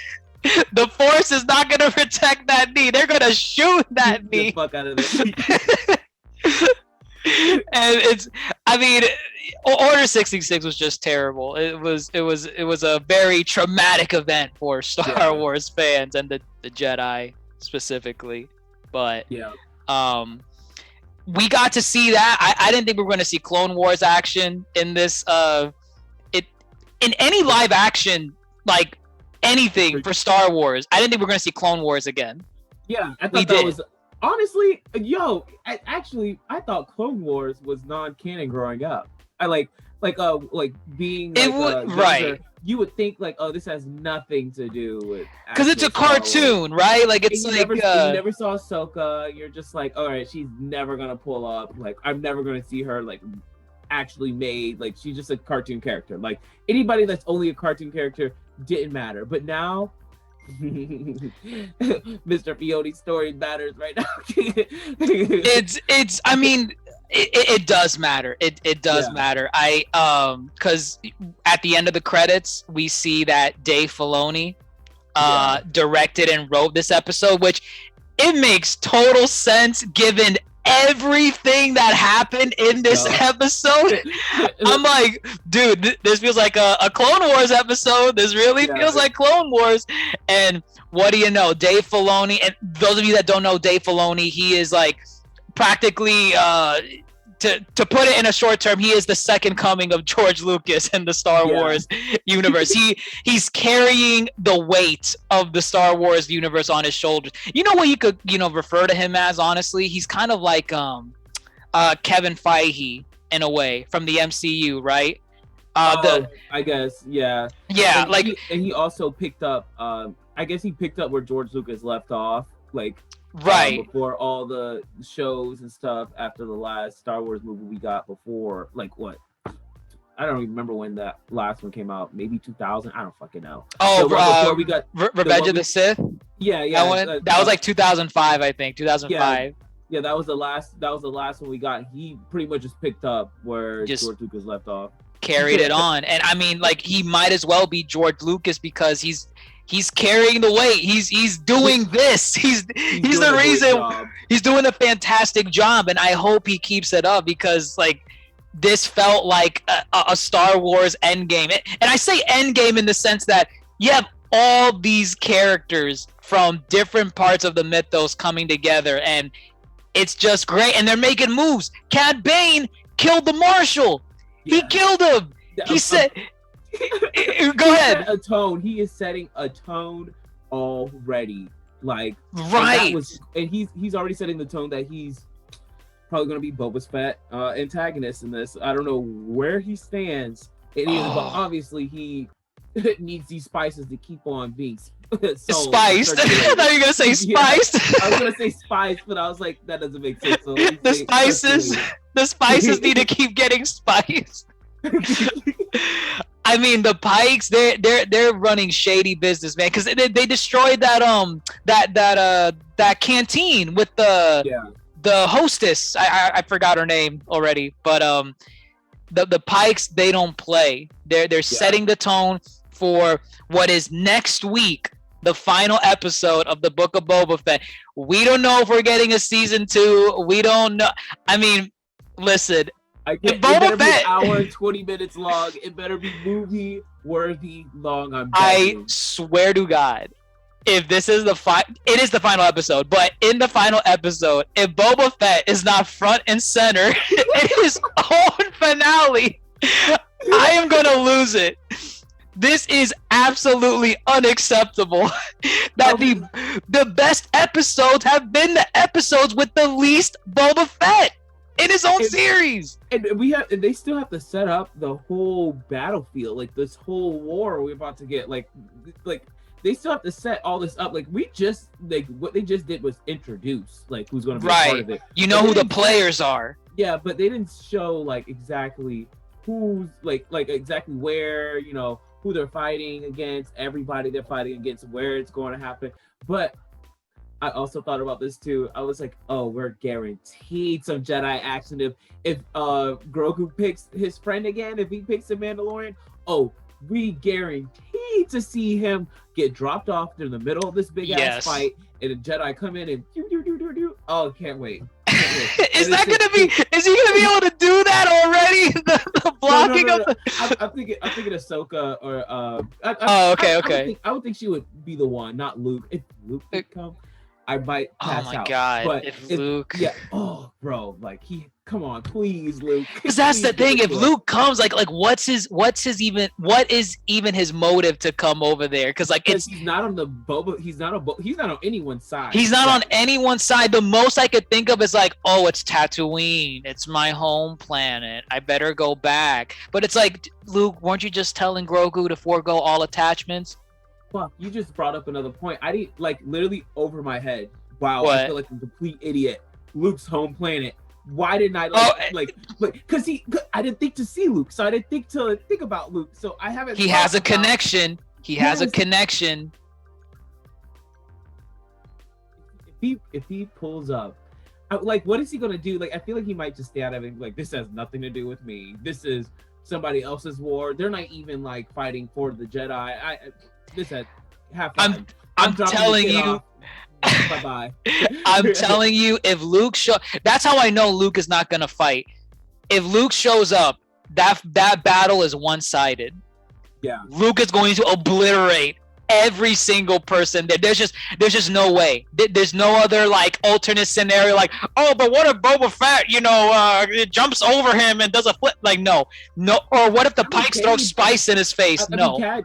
the Force is not gonna protect that knee. They're gonna shoot that knee. Get the fuck out of this. And Order 66 was just terrible. It was a very traumatic event for Star Wars fans and the Jedi specifically. But we got to see that. I didn't think we were going to see Clone Wars action in this in any live action, like anything for Star Wars. I didn't think we were going to see Clone Wars again. Yeah, I thought that was honestly, I thought Clone Wars was non-canon growing up. I like being younger, you would think like, oh, this has nothing to do with, because it's a cartoon, right? Like it's you never saw Ahsoka. You're just like, all right, she's never gonna pull up. Like I'm never gonna see her like actually made. Like she's just a cartoon character. Like anybody that's only a cartoon character didn't matter. But now Mr. Fione's story matters right now. It does matter. It does matter. Because at the end of the credits, we see that Dave Filoni directed and wrote this episode, which it makes total sense given everything that happened in this episode. I'm like, dude, this feels like a Clone Wars episode. This really feels like Clone Wars. And what do you know? Dave Filoni, and those of you that don't know Dave Filoni, he is like practically to put it in a short term, he is the second coming of George Lucas in the Star Wars universe. He's carrying the weight of the Star Wars universe on his shoulders. You know what you could refer to him as, honestly? He's kind of like Kevin Feige in a way from the MCU, right? I guess, yeah. And he also picked up I guess he picked up where George Lucas left off, like before all the shows and stuff after the last Star Wars movie we got before, like what? I don't even remember when that last one came out. Maybe 2000. I don't fucking know. Before we got Revenge of the Sith. Yeah. That was like 2005, I think. 2005. Yeah, that was the last one we got. He pretty much just picked up where Just- George Lucas left off. Carried it on. And I mean, like, he might as well be George Lucas because he's carrying the weight. He's doing this. He's doing the a great reason. job. He's doing a fantastic job, and I hope he keeps it up because, like, this felt like a Star Wars Endgame. And I say Endgame in the sense that you have all these characters from different parts of the mythos coming together, and it's just great. And they're making moves. Cad Bane killed the Marshal. He Yeah. killed him. He said, "Go ahead." A tone. He is setting a tone already. Like Right. and he's already setting the tone that he's probably going to be Boba Fett antagonist in this. I don't know where he stands in it, but obviously he needs these spices to keep on being Spiced. I thought you were gonna say spiced. I was gonna say spiced, but I was like, that doesn't make sense. So The spices need to keep getting spiced. I mean, the Pikes, they're running shady business, man, because they destroyed that canteen with the hostess. I forgot her name already, but the Pikes, they don't play. They're setting the tone for what is next week, the final episode of the Book of Boba Fett. We don't know if we're getting a season 2. We don't know. I mean, listen. It better be an hour and 20 minutes long. It better be movie worthy long. I swear to God, if this is it is the final episode. But in the final episode, if Boba Fett is not front and center in his own finale, I am gonna lose it. This is absolutely unacceptable. That the best episodes have been the episodes with the least Boba Fett in his own series. And they still have to set up the whole battlefield, like this whole war we're about to get. Like they still have to set all this up. Like what they just did was introduce like who's going to be a part of it. You know who the players are. Yeah, but they didn't show like exactly who's like exactly where, you know, who they're fighting against, everybody they're fighting against, where it's going to happen. But I also thought about this too. I was like, oh, we're guaranteed some Jedi action if Grogu picks his friend again, if he picks the Mandalorian. Oh, we guaranteed to see him get dropped off in the middle of this big ass fight, and the Jedi come in and do. Oh, can't wait. Is he gonna be able to do that already? The blocking no. of the... I'm thinking Ahsoka or okay. I would think she would be the one, not Luke. If Luke would come, I might pass out. Oh my God! But if Luke, oh bro, like come on, please, Luke. Because that's the thing. If Luke comes, like what is even his motive to come over there? Because like he's not on the Boba. He's not on anyone's side. He's not on anyone's side. The most I could think of is like, oh, it's Tatooine. It's my home planet. I better go back. But it's like, Luke, weren't you just telling Grogu to forego all attachments? Fuck, you just brought up another point. I didn't literally over my head. Wow, what? I feel like a complete idiot. Luke's home planet. Why didn't I because I didn't think to see Luke, so I didn't think about Luke. So I haven't. He has a connection. He has a connection. If he pulls up, what is he gonna do? Like, I feel like he might just stay out of it. Like, this has nothing to do with me. This is somebody else's war. They're not even fighting for the Jedi. I'm telling you. Bye-bye. I'm telling you, if Luke that's how I know Luke is not gonna fight. If Luke shows up, that battle is one-sided. Yeah. Luke is going to obliterate every single person. There's just no way. There's no other alternate scenario. Like, oh, but what if Boba Fett, it jumps over him and does a flip? Like, no. Or what if the Pikes throw spice in his face? No. Bane,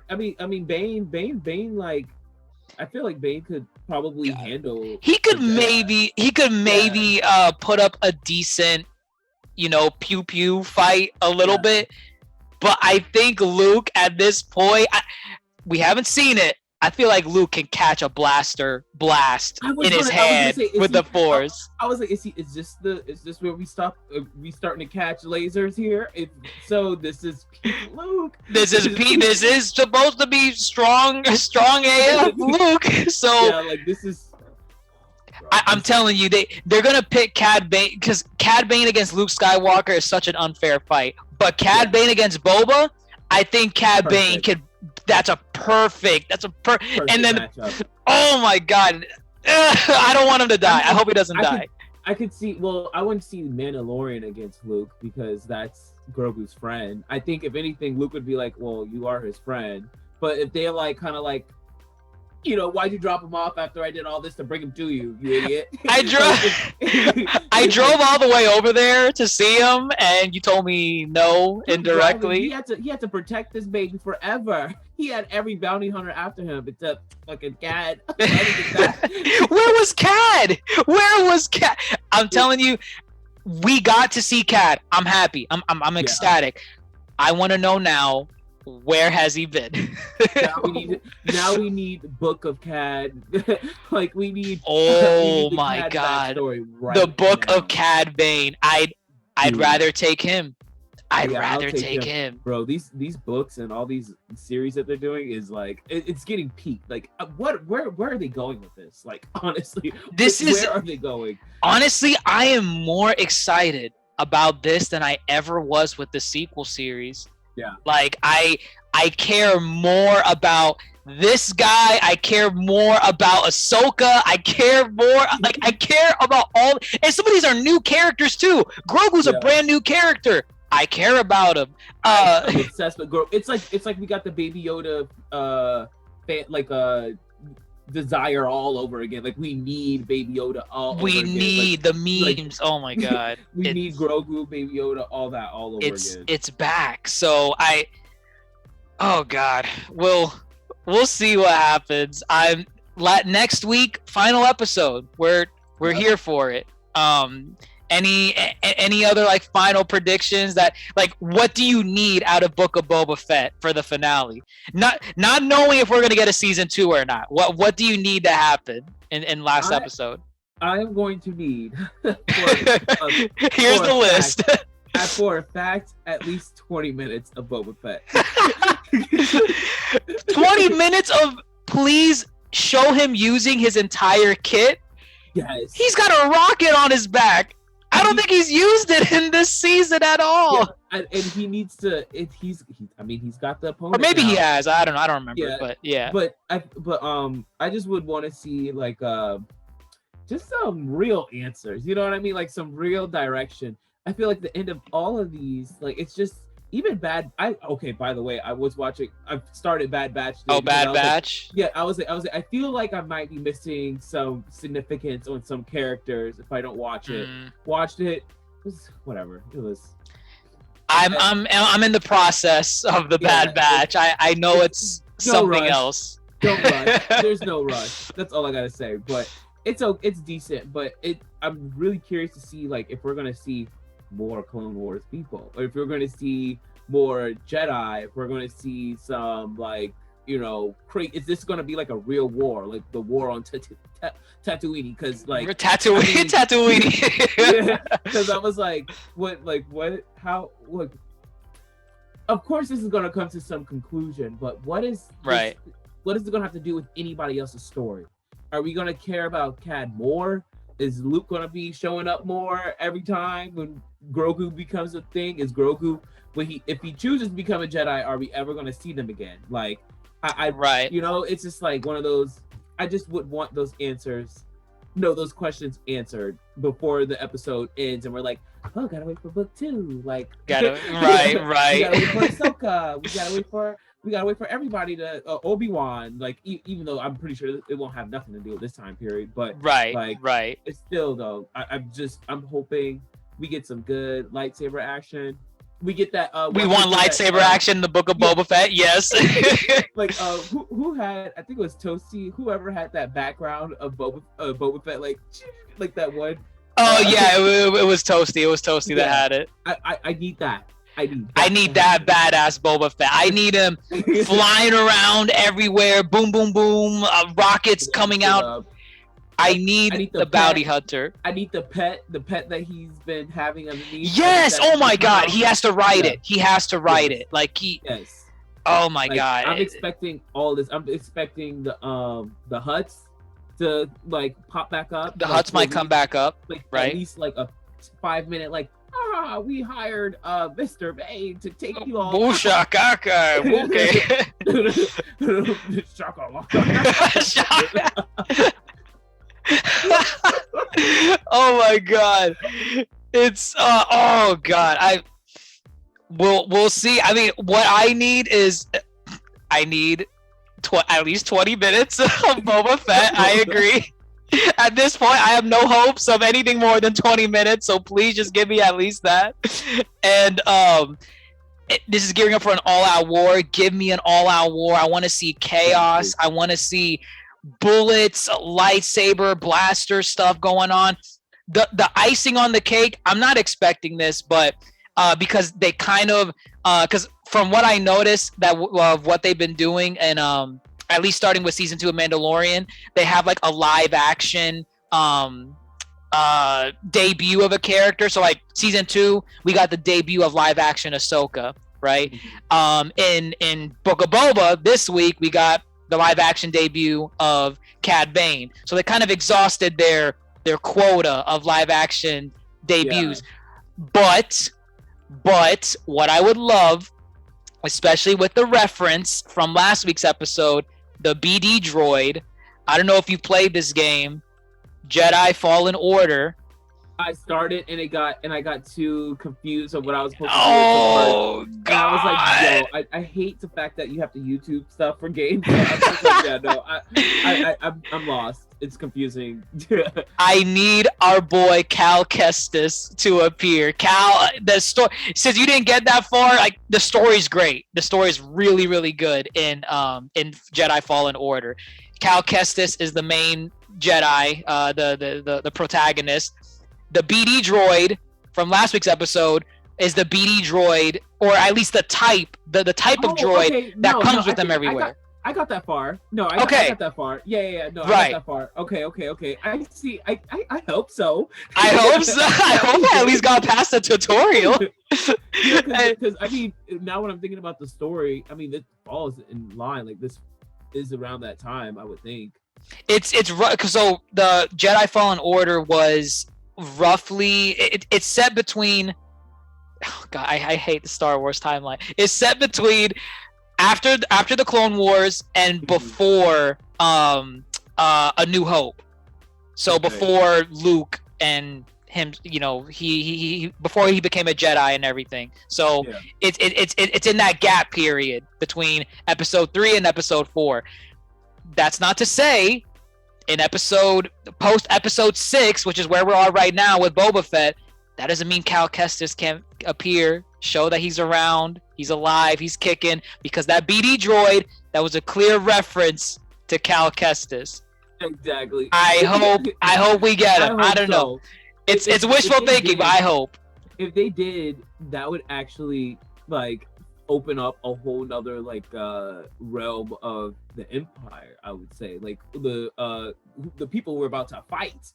I feel like Bane could probably handle. He could maybe put up a decent, pew pew fight a little bit, but I think Luke at this point, we haven't seen it. I feel like Luke can catch a blast in his hand with the Force. I was like, is this where we stop? We starting to catch lasers here? This is Luke. This is supposed to be strong AF Luke. So this is. bro. I'm telling you, they're gonna pick Cad Bane because Cad Bane against Luke Skywalker is such an unfair fight. But Cad Bane against Boba, I think Cad Bane could. That's a perfect. And then, matchup. Oh my God, I don't want him to die. I hope he doesn't die. I could see. Well, I wouldn't see Mandalorian against Luke because that's Grogu's friend. I think if anything, Luke would be like, "Well, you are his friend." But if they're like, kind of like, you know, why'd you drop him off after I did all this to bring him to you, you idiot? I drove all the way over there to see him, and you told me no indirectly. He had to protect this baby forever. He had every bounty hunter after him, except fucking Cad. Where was Cad? Where was Cad? I'm telling you, we got to see Cad. I'm happy. I'm ecstatic. I want to know now. Where has he been? now we need Book of Cad. Like we need. Oh my God! Right the Book now. of Cad Bane. I'd rather take him. I'd rather take him. Bro, these books and all these series that they're doing is like it's getting peaked. Like where are they going with this? Like honestly, where are they going? Honestly, I am more excited about this than I ever was with the sequel series. Yeah. Like I care more about this guy. I care more about Ahsoka. I care about all, and some of these are new characters too. Grogu's a brand new character. I care about him. I'm obsessed with Grogu. It's like we got the Baby Yoda desire all over again. Like we need Baby Yoda all over again. We need the memes. Oh my God. We need Grogu, Baby Yoda, all that all over again. It's back. So oh God. We'll see what happens. Next week, final episode. We're here for it. Any other like final predictions that like what do you need out of Book of Boba Fett for the finale? Not knowing if we're gonna get a season 2 or not. What do you need to happen in last episode? I am going to need here's the list. For a fact, at least 20 minutes of Boba Fett. 20 minutes of please show him using his entire kit. Yes. He's got a rocket on his back. I don't think he's used it in this season at all. Yeah, and he needs to. He's got the opponent. Or maybe now. He has. I don't remember. Yeah. But yeah. But I just would want to see like just some real answers. You know what I mean? Like some real direction. I feel like the end of all of these, like it's just even bad. By the way, I started Bad Batch. Oh, Bad Batch. I was like, I feel like I might be missing some significance on some characters if I don't watch it. Watched it. It was whatever. It was. I'm in the process of the Bad Batch. I know it's something else. Don't rush. There's no rush. That's all I gotta say. But it's decent. But I'm really curious to see like if we're gonna see more Clone Wars people, or if we're going to see more Jedi, if we're going to see some like, you know, is this going to be like a real war, like the war on Tatooine? Because like Tatooine. Because I was like, what, how, look. Of course, this is going to come to some conclusion, but what is it going to have to do with anybody else's story? Are we going to care about Cad more? Is Luke going to be showing up more every time when Grogu becomes a thing? Is Grogu, if he chooses to become a Jedi, are we ever going to see them again? Like, you know, it's just like one of those. I just would want those those questions answered before the episode ends, and we're like, oh, gotta wait for book 2. Like, right. We gotta wait for Ahsoka. We gotta wait for everybody to Obi-Wan. Like, even though I'm pretty sure it won't have nothing to do with this time period, but right. It's still though. I'm hoping we get some good lightsaber action. We get that. We want lightsaber action in the Book of Boba Fett. Yes. Like who had? I think it was Toasty. Whoever had that background of Boba Fett, like that one. Oh yeah, it was Toasty. It was Toasty that had it. I need that. I need that badass Boba Fett. I need him flying around everywhere. Boom, boom, boom. Rockets coming out. I need the bounty hunter. I need the pet that he's been having underneath. Yes. Oh my God. He has to ride it. He has to ride it. Like Yes. Oh my God. I'm expecting all this. I'm expecting the huts. to like pop back up. The like, Hutts might come back up, like right? At least like a 5-minute like. We hired Mr. Bane to take you all. Bushakaka. Okay. Oh my god. It's oh god. We'll see. I mean, what I need is at least 20 minutes of Boba Fett. I agree. At this point, I have no hopes of anything more than 20 minutes, so please just give me at least that. And this is gearing up for an all-out war. Give me an all-out war. I want to see chaos. I want to see bullets, lightsaber, blaster stuff going on. The icing on the cake, I'm not expecting this, but because they kind of because from what I noticed of what they've been doing, and at least starting with season 2 of Mandalorian, they have like a live action debut of a character. So like season 2, we got the debut of live action Ahsoka, right? In Book of Boba this week, we got the live action debut of Cad Bane. So they kind of exhausted their quota of live action debuts. Yeah. But what I would love, especially with the reference from last week's episode, the BD droid. I don't know if you played this game, Jedi Fallen Order. I started and I got too confused of what I was supposed to do. Oh god! And I was like, yo, I hate the fact that you have to YouTube stuff for games. So I was just like, yeah, no, I'm lost. It's confusing. I need our boy Cal Kestis to appear. Cal, the story, since you didn't get that far, like the story's great. The story's really, really good in Jedi Fallen Order. Cal Kestis is the main Jedi, the protagonist. The BD droid from last week's episode is the BD droid, or at least the type of droid that comes with them everywhere. I got that far. No, I got that far. Yeah. No, I got that far. Okay. I see. I hope so. I hope so. I hope I at least got past the tutorial. Because I mean, now when I'm thinking about the story, I mean, this falls in line. Like this is around that time, I would think. It's so the Jedi Fallen Order was roughly it's set between. Oh God, I hate the Star Wars timeline. It's set between after the Clone Wars and before A New Hope. So before Luke and him, you know, he before he became a Jedi and everything. So it's in that gap period between episode 3 and episode 4. That's not to say in post episode 6, which is where we are right now with Boba Fett, that doesn't mean Cal Kestis can't appear, show that he's around, he's alive, he's kicking, because that BD droid, that was a clear reference to Cal Kestis. Exactly. I hope we get him. I don't know. It's wishful thinking, but I hope. If they did, that would actually like open up a whole nother like realm of the Empire, I would say. Like the people we're about to fight.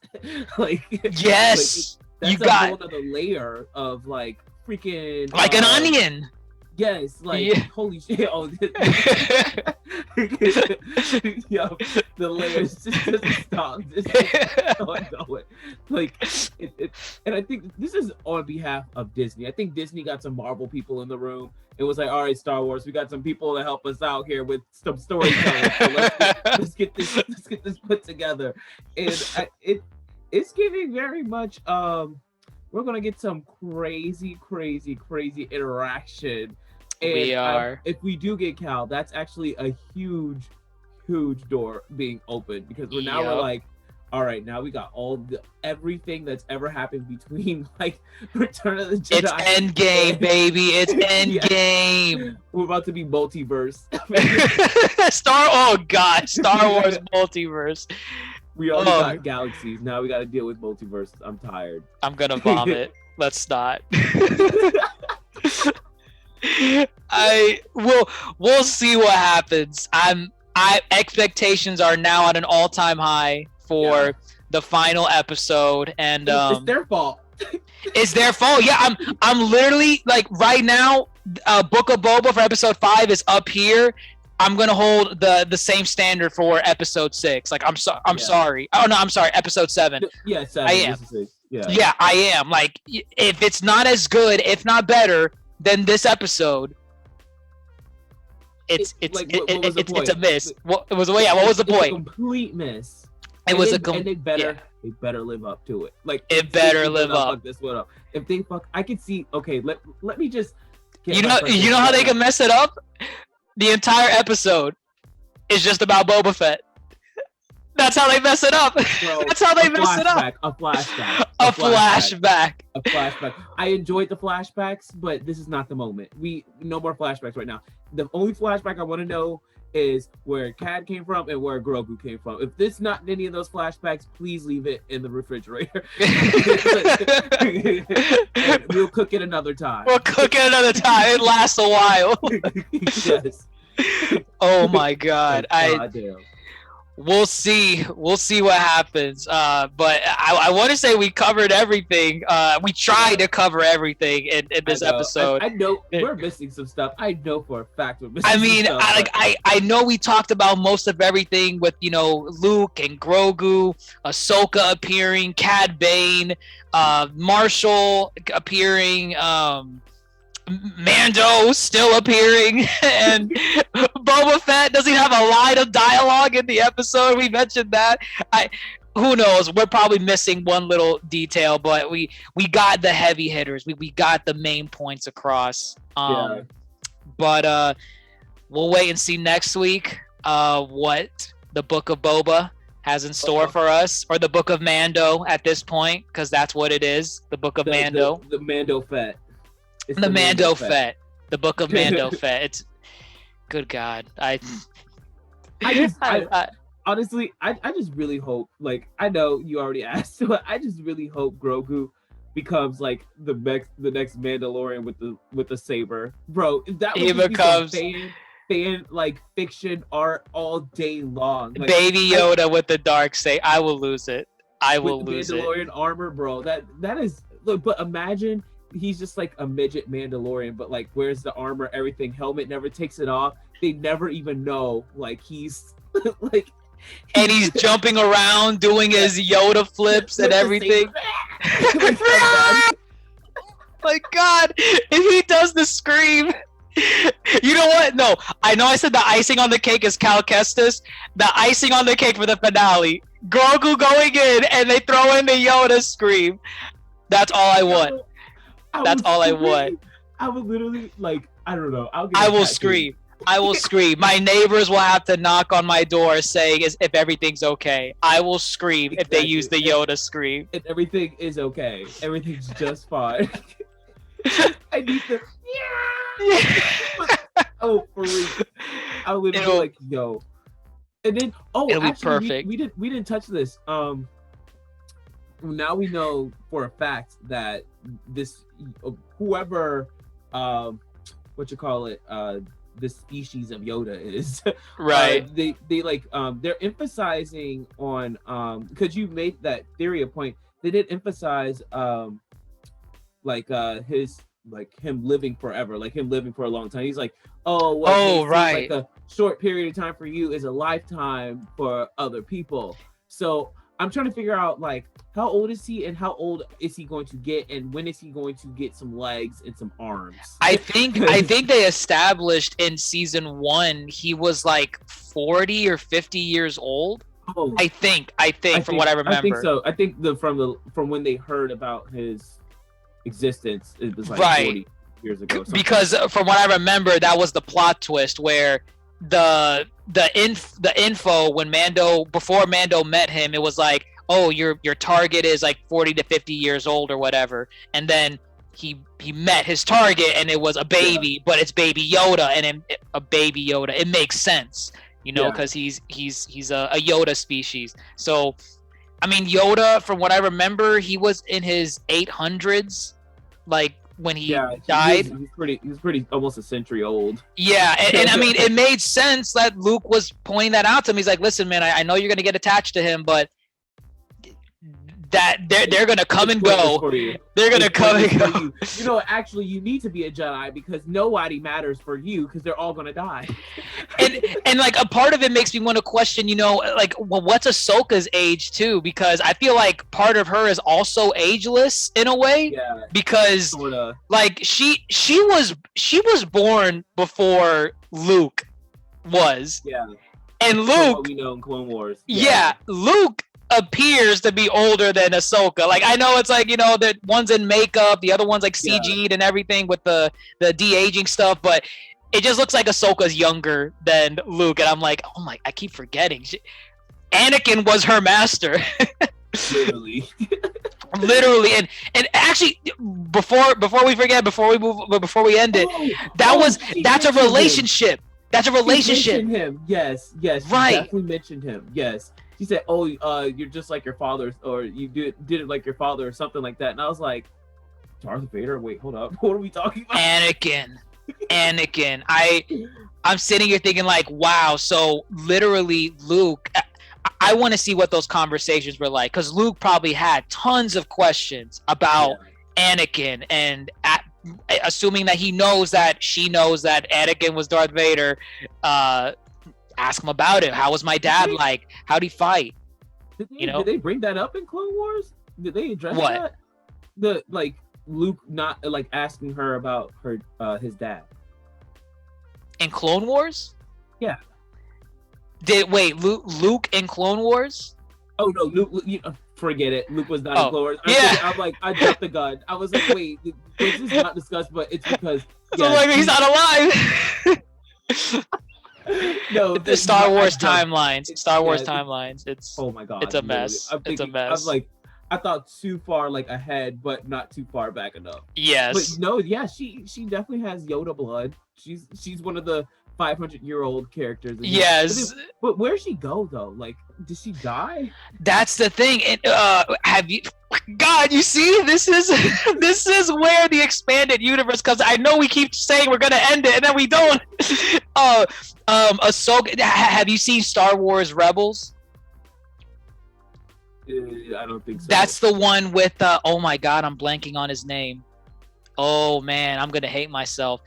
Like yes. That's you got a whole other layer of like freaking like an onion. Yes, like holy shit! Oh, yo, the layers just stop. Like it, and I think this is on behalf of Disney. I think Disney got some Marvel people in the room. It was like, all right, Star Wars, we got some people to help us out here with some storytelling. So let's get this put together, and it's giving very much. We're gonna get some crazy interaction. And we are. If we do get Cal, that's actually a huge door being opened, because we're like, all right, now we got everything that's ever happened between like Return of the Jedi. It's Endgame, baby. It's Endgame. We're about to be multiverse. Star Wars multiverse. We already got galaxies. Now we got to deal with multiverses. I'm tired. I'm gonna vomit. Let's not. We'll see what happens. Expectations are now at an all-time high for the final episode, and it's their fault. It's their fault. Yeah, I'm literally like right now. Book of Boba for episode 5 is up here. I'm gonna hold the same standard for episode 6. Like I'm sorry. Oh no, I'm sorry. Episode 7. Yeah, 7. I am. This is 6. Yeah. Yeah, I am. Like if it's not as good, if not better than this episode, it's a miss. What was the point? A complete miss. It was and they better live up to it. Like it better live up. Fuck this one up. If they fuck, I can see. Okay, let me just. You know how they can mess it up? The entire episode is just about Boba Fett. That's how they mess it up. Bro, That's how they mess it up. A flashback. A flashback. A flashback. I enjoyed the flashbacks, but this is not the moment. No more flashbacks right now. The only flashback I want to know is where CAD came from and where Grogu came from. If this not any of those flashbacks, please leave it in the refrigerator. We'll cook it another time. It lasts a while. Yes. Oh my God. Damn. We'll see what happens. But I want to say we covered everything. We tried to cover everything in this episode. I know we're missing some stuff. I know for a fact we're missing some stuff. I know we talked about most of everything with, Luke and Grogu, Ahsoka appearing, CAD Bane, Marshall appearing, Mando still appearing, and Boba Fett doesn't have a line of dialogue in the episode. We mentioned that. Who knows? We're probably missing one little detail, but we got the heavy hitters. We got the main points across. But we'll wait and see next week what the Book of Boba has in store for us, or the Book of Mando at this point, because that's what it is. The Book of Mando. The Mando Fett. The Mando Fett. The Book of Mando Fett. It's good God. Honestly, I just really hope, like, I know you already asked, but I just really hope Grogu becomes like the next Mandalorian with the saber. Bro, that would becomes fan like fiction art all day long. Like, Baby Yoda with the dark saber. I will lose it. I will lose it. Mandalorian armor, bro. That is, look, but imagine he's just like a midget Mandalorian, but like wears the armor, everything, helmet, never takes it off. They never even know, like he's like, and he's jumping around doing his Yoda flips and everything. My God, if he does the scream. You know what? No, I know I said the icing on the cake is Cal Kestis. The icing on the cake for the finale, Grogu going in and they throw in the Yoda scream. That's all I want. That's all I want. I would literally, like, I don't know. I will scream. I will scream. My neighbors will have to knock on my door saying if everything's okay. I will scream if they use the Yoda scream. If everything is okay. Everything's just fine. I need the oh, for real. I would be like, yo. And then it'll be perfect. We didn't touch this. Now we know for a fact that this whoever this species of Yoda is right. They like they're emphasizing on because you made that theory a point. They did emphasize his like him living forever, like him living for a long time. He's like, right, like a short period of time for you is a lifetime for other people. So I'm trying to figure out, like, how old is he and how old is he going to get, and when is he going to get some legs and some arms? I think they established in season 1 he was like 40 or 50 years old. Oh, I think from what I remember. I think so. I think from when they heard about his existence, it was like right. 40 years ago. Because from what I remember, that was the plot twist where the info when before Mando met him, it was like, oh, your target is like 40 to 50 years old or whatever, and then he met his target and it was a baby, but it's Baby Yoda, and a Baby Yoda. It makes sense, because he's a Yoda species. So, I mean, Yoda, from what I remember, he was in his 800s, like when he died. He was pretty almost a century old. Yeah, and I mean, it made sense that Luke was pointing that out to him. He's like, listen, man, I know you're gonna get attached to him, but that they're gonna come and go. They're gonna come and go. You know, actually, you need to be a Jedi because nobody matters for you because they're all gonna die. and like a part of it makes me want to question, you know, like, well, what's Ahsoka's age too? Because I feel like part of her is also ageless in a way. Yeah. Because Sorta. like she was born before Luke was. Yeah. And From Luke, what we know in Clone Wars. yeah, Luke appears to be older than Ahsoka. Like, I know it's like, you know, that one's in makeup, the other one's like CG'd and everything with the de-aging stuff, but it just looks like Ahsoka's younger than Luke. And I'm like, oh my, I keep forgetting. Anakin was her master. Literally. Literally. And actually, before we forget, before we end it, that's a relationship. That's a relationship. She mentioned him. Yes. Right. She definitely mentioned him. Yes. She said, "Oh, you're just like your father, or you did it like your father, or something like that." And I was like, "Darth Vader? Wait, hold up. What are we talking about?" Anakin. I'm sitting here thinking like, wow. So literally, Luke. I want to see what those conversations were like, because Luke probably had tons of questions about Anakin, and assuming that she knows that Anakin was Darth Vader, ask him about it. How was my dad like? How'd he fight? Did they bring that up in Clone Wars? Did they address what? The like Luke not like asking her about his dad In Clone Wars? Yeah. Luke in Clone Wars? Oh no, Luke, forget it. Luke was not in Clone Wars. I'm like, I jumped the gun. I was like, wait, this is not discussed, but it's because so like he's not alive. No, the Star Wars timelines. It's oh my god, it's a mess. It's a mess. I'm like, I thought too far like ahead, but not too far back enough. Yes. But no, yeah, she definitely has Yoda blood. She's one of the 500-year-old characters. Yes. But where'd she go though? Like, did she die? That's the thing. Have you? God, you see, this is where the expanded universe comes. I know we keep saying we're gonna end it, and then we don't. Ahsoka. Have you seen Star Wars Rebels? I don't think so. That's the one with. Oh my God, I'm blanking on his name. Oh man, I'm gonna hate myself.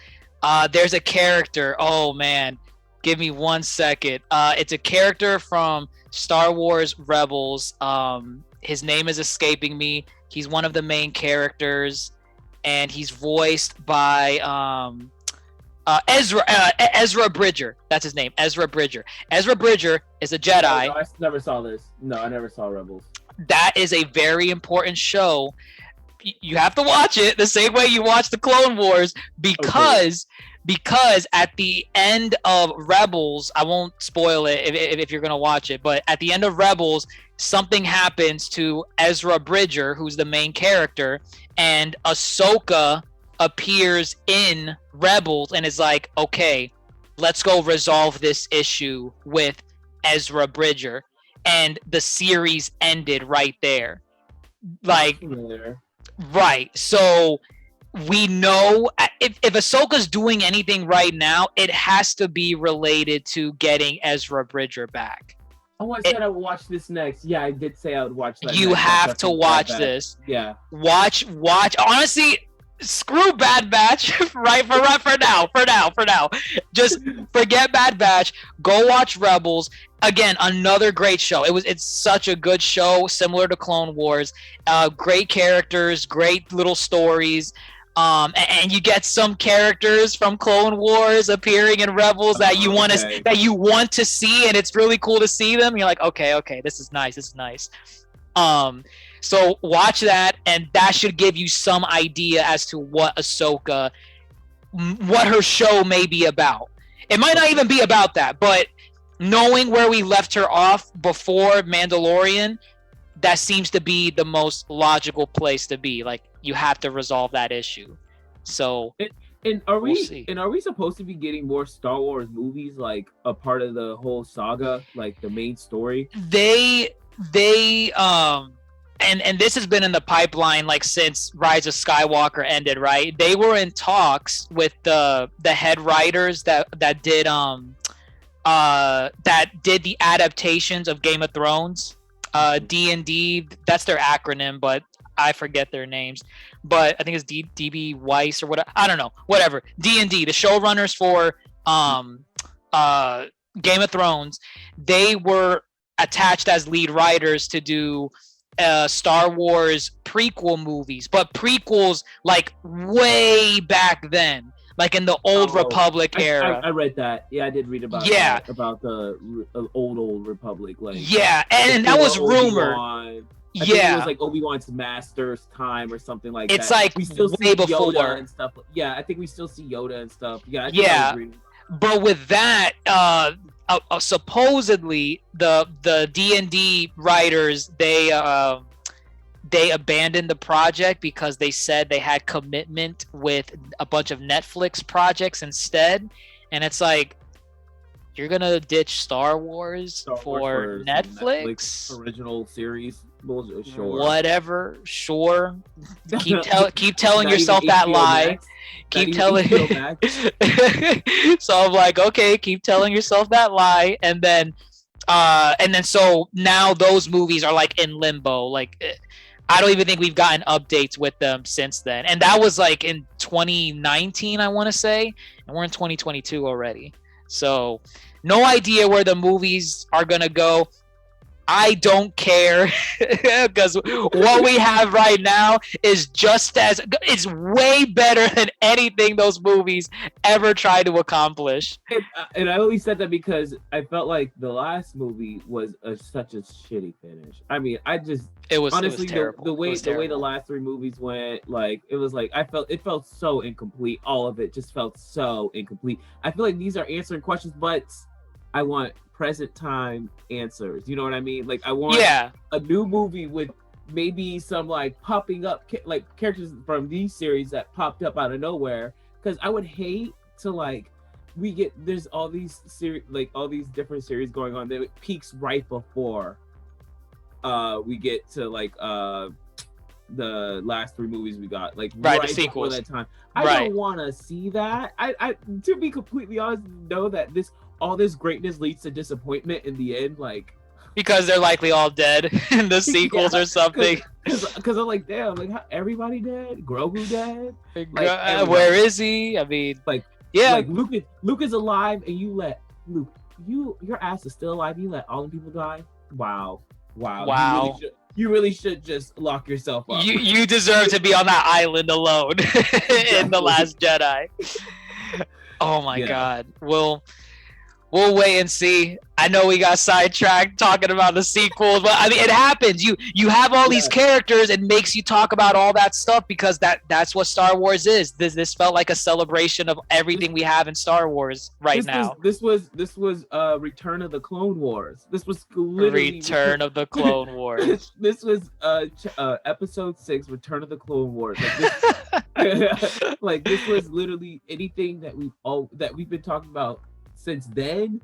There's a character. Oh man, give me 1 second. It's a character from Star Wars Rebels. His name is escaping me. He's one of the main characters, and he's voiced by Ezra Bridger. That's his name, Ezra Bridger. Ezra Bridger is a Jedi. No, I never saw this. No, I never saw Rebels. That is a very important show. You have to watch it the same way you watch the Clone Wars, because at the end of Rebels, I won't spoil it if you're gonna watch it, but at the end of Rebels, something happens to Ezra Bridger, who's the main character, and Ahsoka appears in Rebels and is like, okay, let's go resolve this issue with Ezra Bridger, and the series ended right there. Like, right. So we know if Ahsoka's doing anything right now, it has to be related to getting Ezra Bridger back. Oh, I said I would watch this next. Yeah, I did say I would watch that. You have to watch this. Yeah. Watch. Honestly, screw Bad Batch. right for now. Just forget Bad Batch. Go watch Rebels. Again, another great show. It's such a good show, similar to Clone Wars. Great characters, great little stories. And you get some characters from Clone Wars appearing in Rebels that you want to see, and it's really cool to see them. You're like, okay, this is nice. So watch that, and that should give you some idea as to what Ahsoka, what her show may be about. It might not even be about that, but knowing where we left her off before Mandalorian, that seems to be the most logical place to be. Like, you have to resolve that issue. So, are we supposed to be getting more Star Wars movies, like a part of the whole saga, like the main story? They and this has been in the pipeline like since Rise of Skywalker ended, right? They were in talks with the head writers that did the adaptations of Game of Thrones. D&D. That's their acronym, but I forget their names. But I think it's DB Weiss or whatever. I don't know. Whatever. D&D, the showrunners for Game of Thrones, they were attached as lead writers to do Star Wars prequel movies, but prequels like way back then, like in the old Republic era. I read that. Yeah, I did read about that, about the old Republic. Like and that was rumored. I think it was like Obi-Wan's master's time or something like that. It's like we still way see before Yoda and stuff. Yeah, I think we still see Yoda and stuff. Yeah, but with that, supposedly the D&D writers, they abandoned the project because they said they had commitment with a bunch of Netflix projects instead. And it's like, you're gonna ditch Star Wars for Netflix original series? Sure. Whatever, sure. Keep telling yourself that lie. Keep telling. So I'm like, okay, keep telling yourself that lie, and then so now those movies are like in limbo. Like, I don't even think we've gotten updates with them since then, and that was like in 2019, I want to say, and we're in 2022 already. So no idea where the movies are gonna go. I don't care because what we have right now is it's way better than anything those movies ever tried to accomplish. And I only said that because I felt like the last movie was such a shitty finish. I mean, it was terrible. The way the last three movies went, like it was like it felt so incomplete. All of it just felt so incomplete. I feel like these are answering questions, but I want present time answers. You know what I mean? Like I want a new movie with maybe some like popping up like characters from these series that popped up out of nowhere. Because I would hate to like there's all these series, like all these different series going on that it peaks right before we get to like the last three movies we got, like right the sequels. Before that time. I don't want to see that. I to be completely honest, know that all this greatness leads to disappointment in the end, like because they're likely all dead in the sequels or something. Because I'm like, damn, like everybody dead, Grogu dead. Like, where is he? I mean, like Luke is alive, and you let Luke, your ass is still alive. You let all the people die. Wow. You really should just lock yourself up. You deserve to be on that island alone in The Last Jedi. Oh my God. We'll wait and see. I know we got sidetracked talking about the sequels, but I mean, it happens. You have all these characters, it makes you talk about all that stuff because that's what Star Wars is. This felt like a celebration of everything we have in Star Wars now. This was Return of the Clone Wars. This was literally Return of the Clone Wars. This was episode 6, Return of the Clone Wars. Like this was literally anything that we've been talking about since then,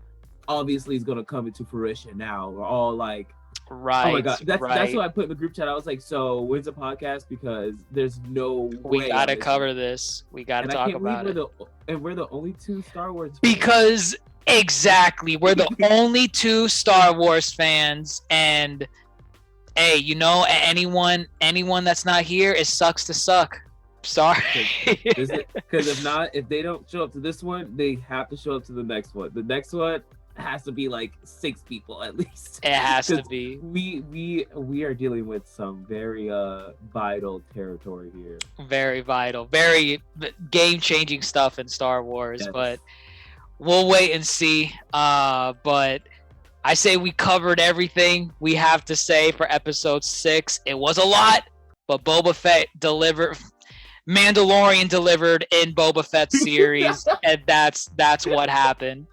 obviously is gonna come into fruition now. We're all like, right. Oh my God, that's what I put in the group chat. I was like, so when's the podcast? Because there's no way. We gotta cover this. We gotta talk about it. We're the only two Star Wars fans. Because exactly, we're the only two Star Wars fans, and hey, you know, anyone that's not here, it sucks to suck. Sorry. Because if they don't show up to this one, they have to show up to the next one. The next one has to be like 6 people at least. It has to be. We are dealing with some very vital territory here. Very vital, very game-changing stuff in Star Wars. Yes. But we'll wait and see. But I say we covered everything we have to say for episode 6. It was a lot, but Boba Fett delivered. Mandalorian delivered in Boba Fett's series, and that's what happened.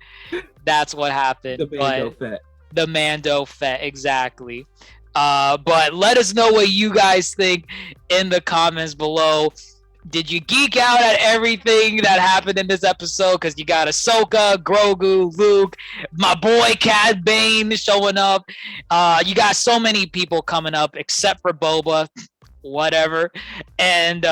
That's what happened. The Mando Fett, exactly. But let us know what you guys think in the comments below. Did you geek out at everything that happened in this episode? Because you got Ahsoka, Grogu, Luke, my boy Cad Bane showing up. You got so many people coming up except for Boba. Whatever. And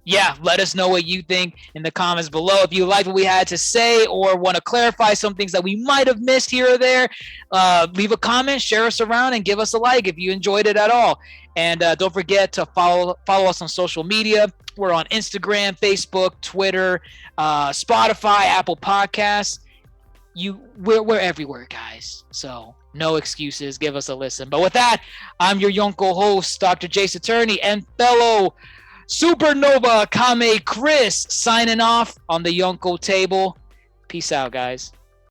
yeah, let us know what you think in the comments below. If you like what we had to say or want to clarify some things that we might have missed here or there, leave a comment, share us around, and give us a like if you enjoyed it at all. And don't forget to follow us on social media. We're on Instagram, Facebook, Twitter, Spotify, Apple Podcasts. We're everywhere, guys. So no excuses. Give us a listen. But with that, I'm your Yonko host, DrJaceAttorney, and fellow Supernova Kame Chris, signing off on the Yonko Table. Peace out, guys.